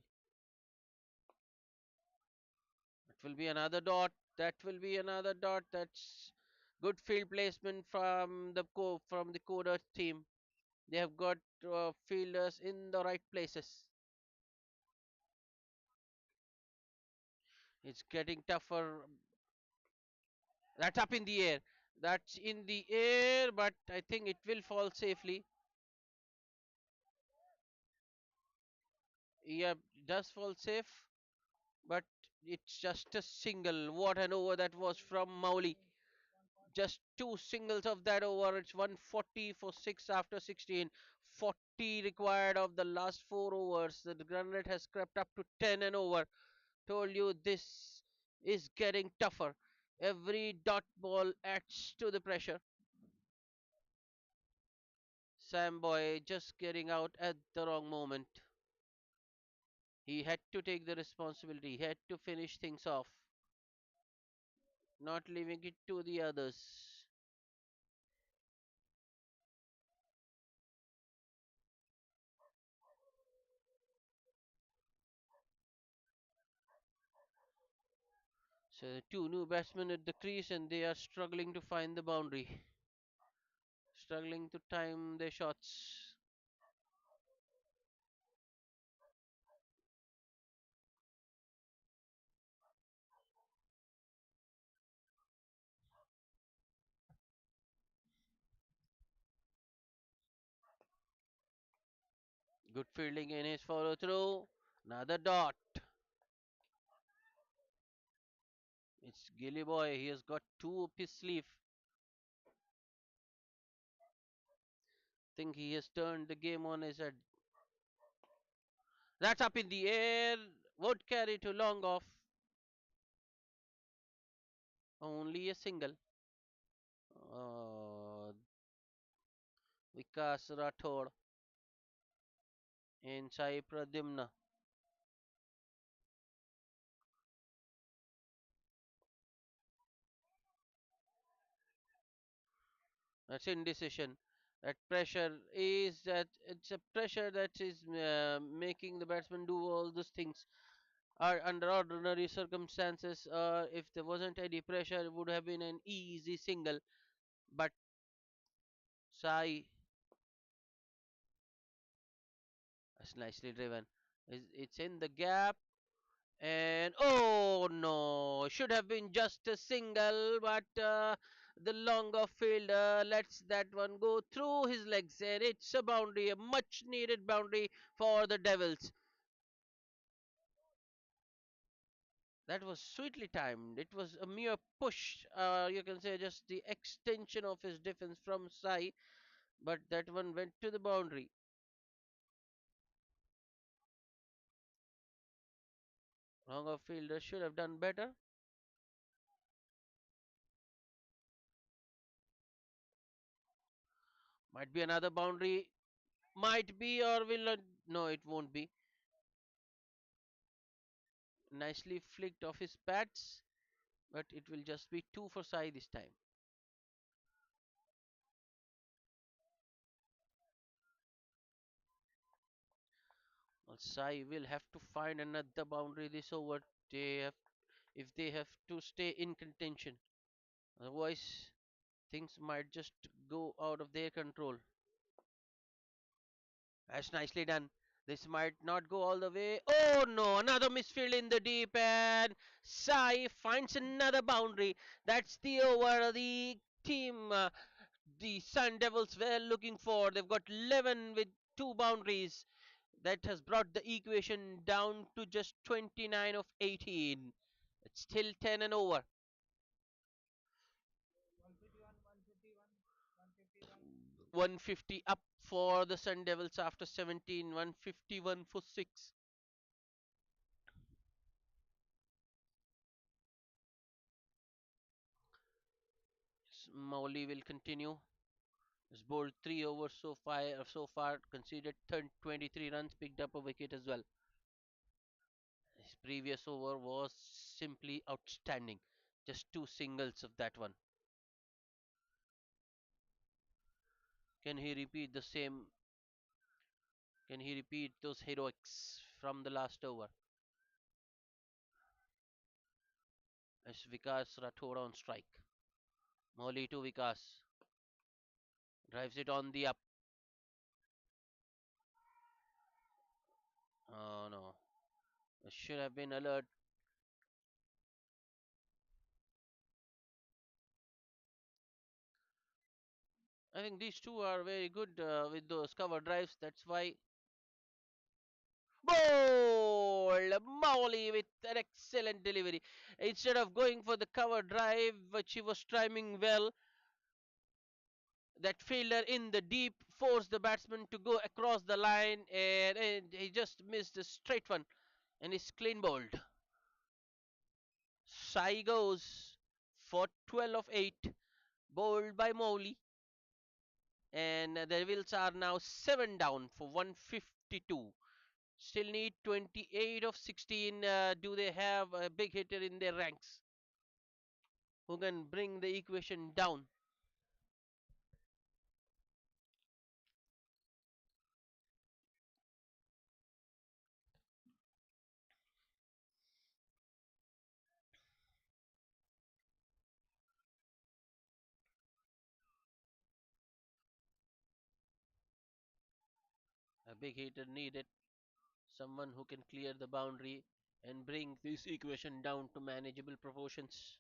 It will be another dot. That will be another dot. That's good field placement from the Codearth team. They have got fielders in the right places. It's getting tougher. That's up in the air. That's in the air, but I think it will fall safely. Yeah, it does fall safe, but it's just a single. What an over that was from Mauli. Just two singles of that over. It's 140 for 6 after 16. 40 required of the last 4 overs. The run rate has crept up to 10 and over. Told you this is getting tougher. Every dot ball adds to the pressure. Sam Boy just getting out at the wrong moment. He had to take the responsibility. He had to finish things off, not leaving it to the others. So two new batsmen at the crease and they are struggling to find the boundary, struggling to time their shots. Good fielding in his follow through. Another dot. It's Gilly Boy. He has got two up his sleeve. Think he has turned the game on his head. That's up in the air. Won't carry too long off. Only a single. Uh, Vikas Rathod and Sai Pradimna. That's indecision. That pressure is that it's a pressure that is making the batsman do all those things. Under ordinary circumstances, if there wasn't any pressure, it would have been an easy single. But Sai is nicely driven. It's in the gap. And oh no, should have been just a single, but the longer fielder lets that one go through his legs, and it's a boundary, a much needed boundary for the Devils. That was sweetly timed. It was a mere push, you can say just the extension of his defense from Sai, but that one went to the boundary. Longer fielder should have done better. Might be another boundary. Might be or will not. No, it won't be. Nicely flicked off his pads, but it will just be two for Sai this time. Well, Sai will have to find another boundary this over. They have, if they have to stay in contention. Otherwise, things might just go out of their control. That's nicely done. This might not go all the way. Oh no, another misfield in the deep and Sai finds another boundary. That's the over the team the Sun Devils were looking for. They've got 11 with two boundaries. That has brought the equation down to just 29 of 18. It's still 10 and over. 150 up for the Sun Devils after 17, 151 for 6. Mowley will continue. Has bowled 3 overs so far conceded 23 runs, picked up a wicket as well. His previous over was simply outstanding. Just two singles of that one. Can he repeat the same? Can he repeat those heroics from the last over? As Vikas Rathod on strike. Moli to Vikas. Drives it on the up. Oh no. Should have been alert. I think these two are very good with those cover drives. That's why. Bold! Mowley with an excellent delivery. Instead of going for the cover drive, which he was timing well, that fielder in the deep forced the batsman to go across the line and he just missed a straight one and is clean bowled. Sai goes for 12 of 8, bowled by Mowley, and the Devils are now 7 down for 152. Still need 28 of 16. Do they have a big hitter in their ranks who can bring the equation down? A big hitter needed, someone who can clear the boundary and bring this equation down to manageable proportions.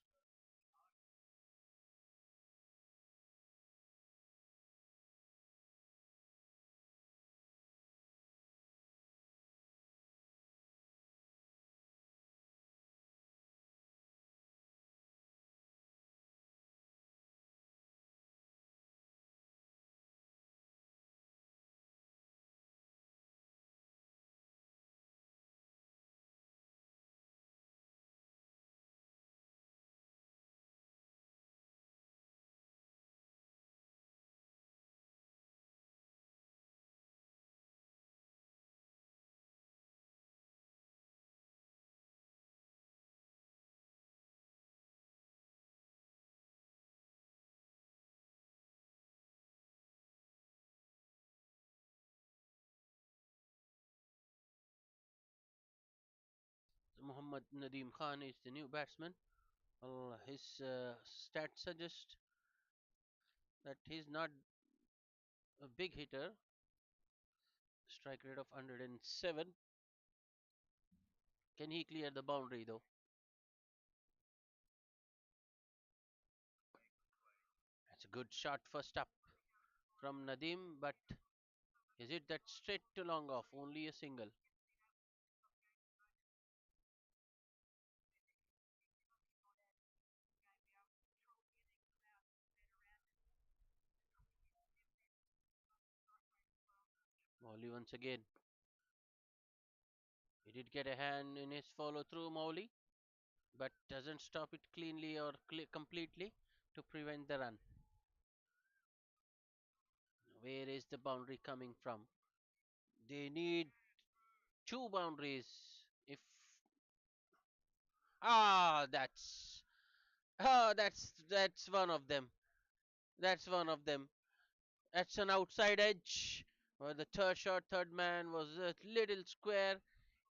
Muhammad Nadeem Khan is the new batsman. Well, his stats suggest that he's not a big hitter. Strike rate of 107. Can he clear the boundary though? That's a good shot first up from Nadeem, but is it that straight to long off? Only a single. Mowgli once again. He did get a hand in his follow through, Mowgli, but doesn't stop it cleanly or completely to prevent the run. Where is the boundary coming from? They need two boundaries. If that's that's one of them. That's one of them. That's an outside edge. Where the third shot, third man was a little square,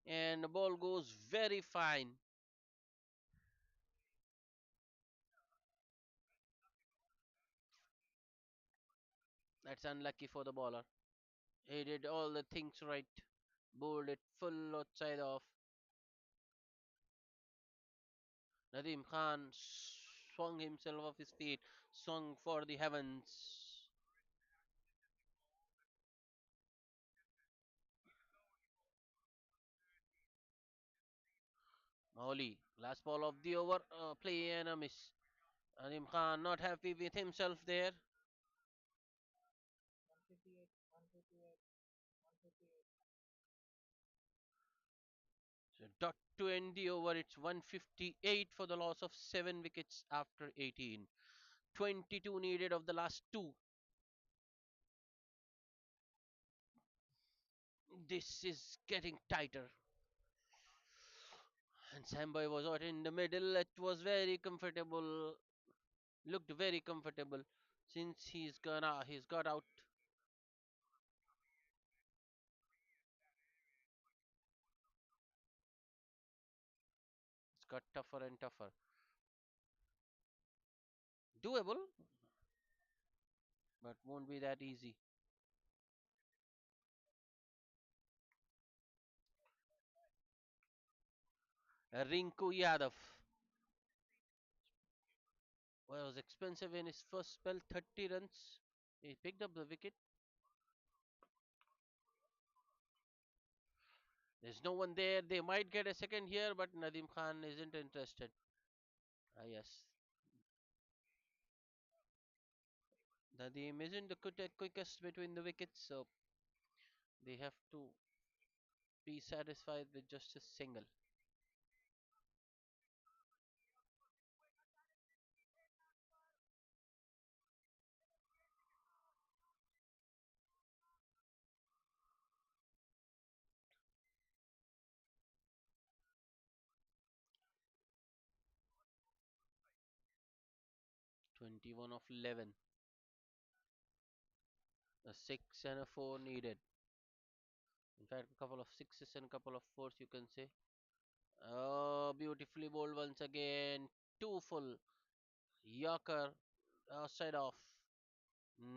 and the ball goes very fine. That's unlucky for the bowler. He did all the things right. Bowled it full outside off. Nadim Khan swung himself off his feet, swung for the heavens. Maholi, last ball of the over, play and a miss. Nadim Khan not happy with himself there. So dot to end the over. It's 158 for the loss of 7 wickets after 18. 22 needed of the last two. This is getting tighter. And Samboy was out in the middle. It was very comfortable. Looked very comfortable since he's got out. It's got tougher and tougher. Doable, but won't be that easy. Rinku Yadav was expensive in his first spell, 30 runs. He picked up the wicket. There's no one there. They might get a second here, but Nadim Khan isn't interested. Ah, yes. Nadim isn't the quickest between the wickets, so they have to be satisfied with just a single. 21 of 11. A 6 and a 4 needed. In fact, a couple of sixes and a couple of fours, you can say. Oh, beautifully bowled once again. Two full. Yorker. Side off.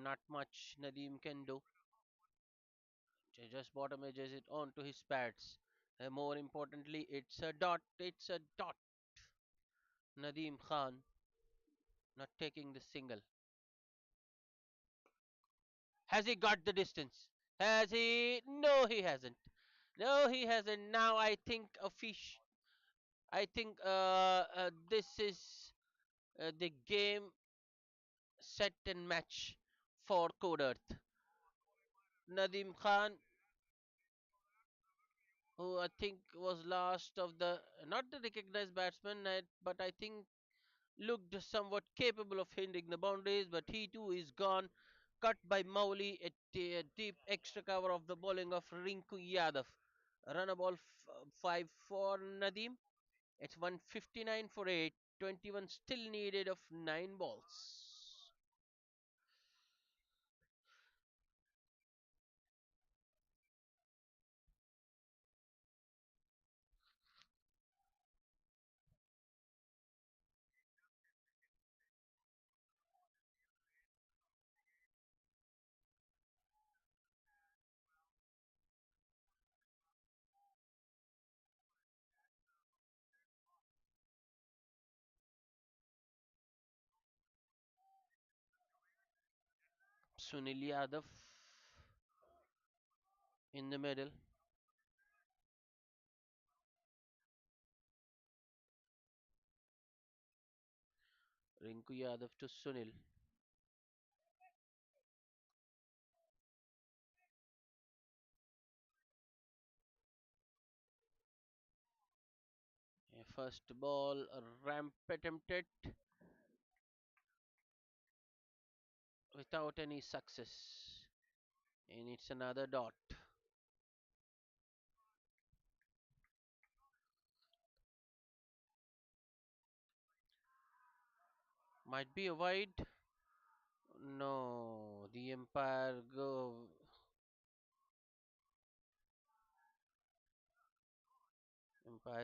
Not much Nadeem can do. Just bottom edges it onto his pads. And more importantly, it's a dot. It's a dot. Nadeem Khan not taking the single. Has he got the distance? Has he? No, he hasn't. No, he hasn't. Now I think a fish. I think this is the game set and match for Codearth. Nadeem Khan, who I think was last of the not the recognized batsman, but I think looked somewhat capable of hitting the boundaries, but he too is gone. Cut by Mowli at a deep extra cover of the bowling of Rinku Yadav. Run a ball 5 for Nadeem. It's 159 for 8. 21 still needed of 9 balls. Sunil Yadav in the middle. Rinku Yadav to Sunil. A first ball, a ramp attempted without any success. And it's another dot. Might be a wide. No, the umpire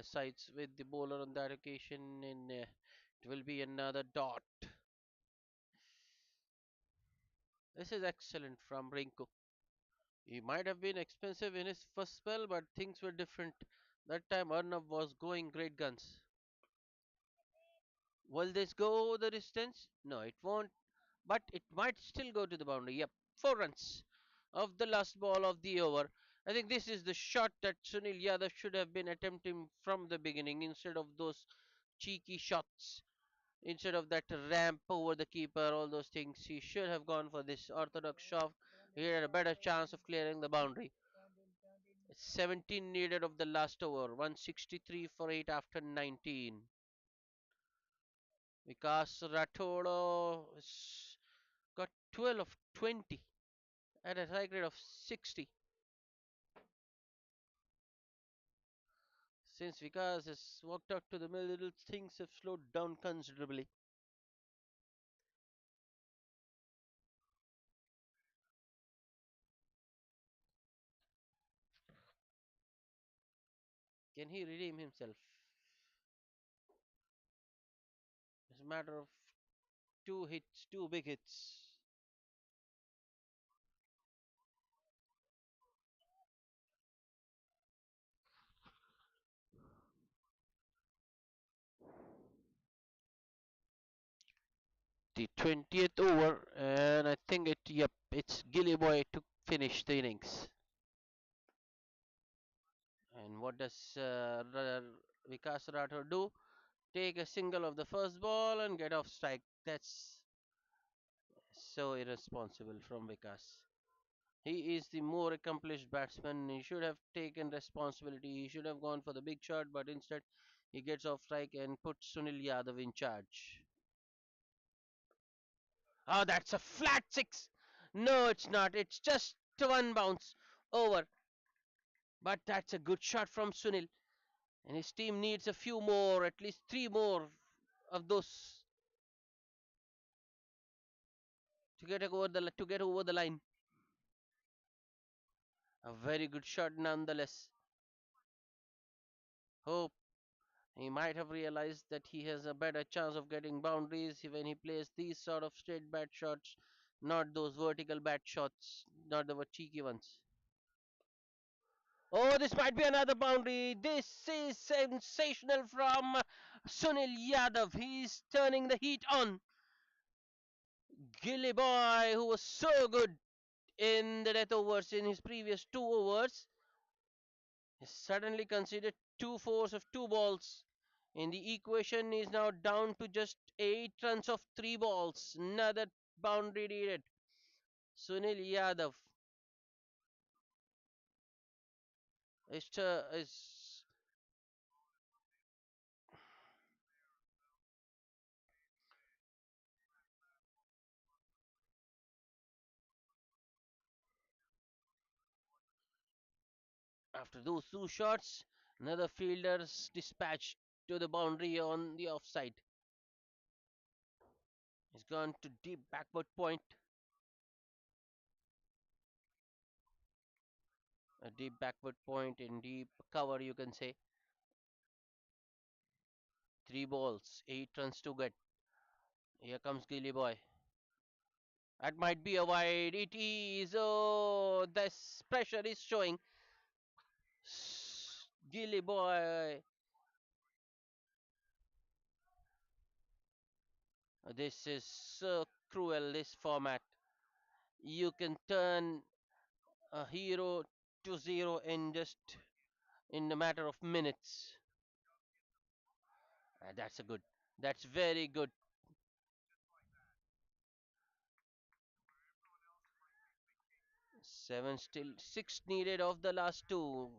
sides with the bowler on that occasion, and it will be another dot. This is excellent from Rinku. He might have been expensive in his first spell, but things were different. That time Arnav was going great guns. Will this go the distance? No, it won't. But it might still go to the boundary. Yep, 4 runs of the last ball of the over. I think this is the shot that Sunil Yadav should have been attempting from the beginning instead of those cheeky shots. Instead of that ramp over the keeper, all those things, he should have gone for this orthodox shot. He had a better chance of clearing the boundary. 17 needed of the last over, 163 for 8 after 19. Vikas Rathod got 12 of 20 at a strike rate of 60. Since Vikas has walked out to the middle, things have slowed down considerably. Can he redeem himself? It's a matter of two hits, two big hits. The 20th over, and I think it's Gilly Boy to finish the innings. And what does Vikas Rathod do? Take a single of the first ball and get off strike. That's so irresponsible from Vikas. He is the more accomplished batsman. He should have taken responsibility. He should have gone for the big shot, but instead he gets off strike and puts Sunil Yadav in charge. Oh, that's a flat six. No, it's not. It's just one bounce over. But that's a good shot from Sunil. And his team needs a few more, at least three more of those to get over the line. A very good shot nonetheless. Hope he might have realized that he has a better chance of getting boundaries when he plays these sort of straight bat shots, not those vertical bat shots, not the cheeky ones. Oh, this might be another boundary. This is sensational from Sunil Yadav. He's turning the heat on. Gilly Boy, who was so good in the death overs in his previous two overs, is suddenly conceded two fours of two balls. And the equation is now down to just 8 runs of three balls. Another boundary needed. Sunil Yadav is after those two shots. Another fielder's dispatched to the boundary on the offside. He's gone to deep backward point. A deep backward point in deep cover, you can say. Three balls, 8 runs to get. Here comes Gilly Boy. That might be a wide. It is. Oh, this pressure is showing. Gilly Boy. This is so cruel, this format. You can turn a hero to zero in a matter of minutes. That's a good. That's very good. Seven still, six needed of the last two.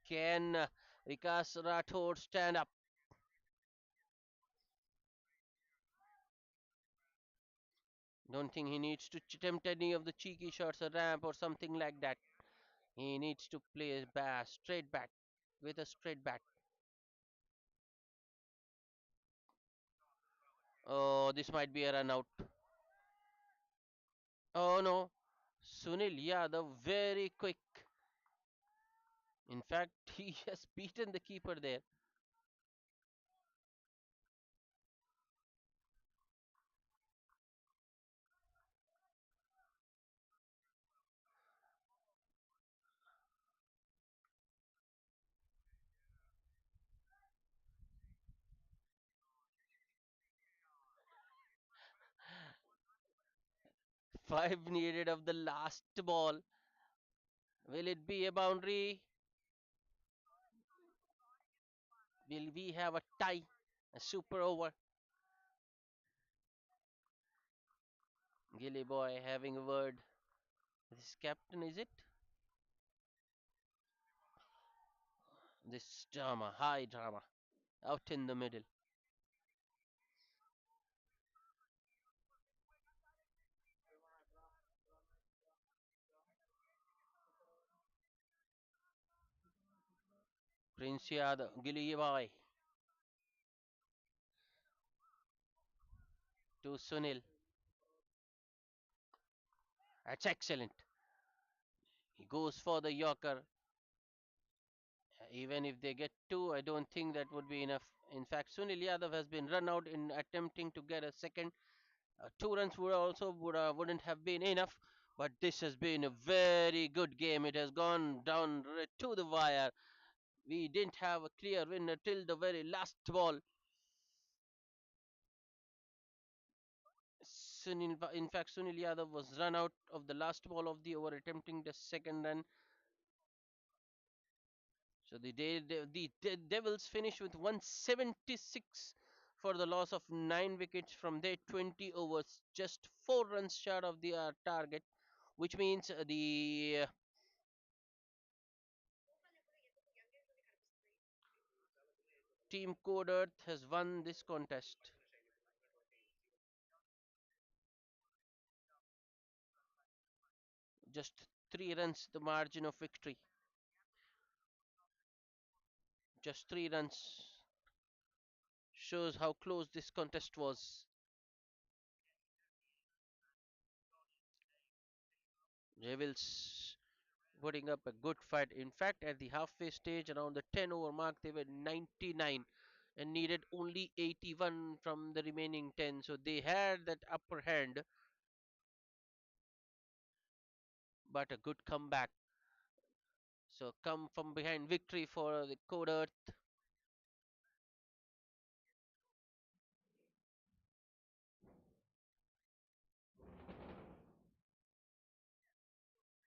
Can Vikas Rathod stand up? Don't think he needs to attempt any of the cheeky shots, a ramp or something like that. He needs to play a straight bat with a straight bat. Oh, this might be a run out. Oh no, Sunil Yadav very quick. In fact, he has beaten the keeper there. 5 needed of the last ball. Will it be a boundary? Will we have a tie? A super over? Gilly Boy having a word with his captain, is it? This drama, high drama, out in the middle. Prince Yadav, Gilly Boy to Sunil. That's excellent. He goes for the Yorker. Even if they get two, I don't think that would be enough. In fact, Sunil Yadav has been run out in attempting to get a second. 2 runs would also wouldn't have been enough. But this has been a very good game. It has gone down to the wire. We didn't have a clear winner till the very last ball. In fact, Sunil Yadav was run out of the last ball of the over, attempting the second run. So the Devils finished with 176 for the loss of 9 wickets from their 20 overs, just 4 runs short of the target, which means the team Codearth has won this contest. Just 3 runs, the margin of victory. Just 3 runs shows how close this contest was. Devils putting up a good fight. In fact, at the halfway stage, around the 10 over mark, they were 99 and needed only 81 from the remaining 10. So they had that upper hand, but a good comeback. So come from behind victory for the Codearth.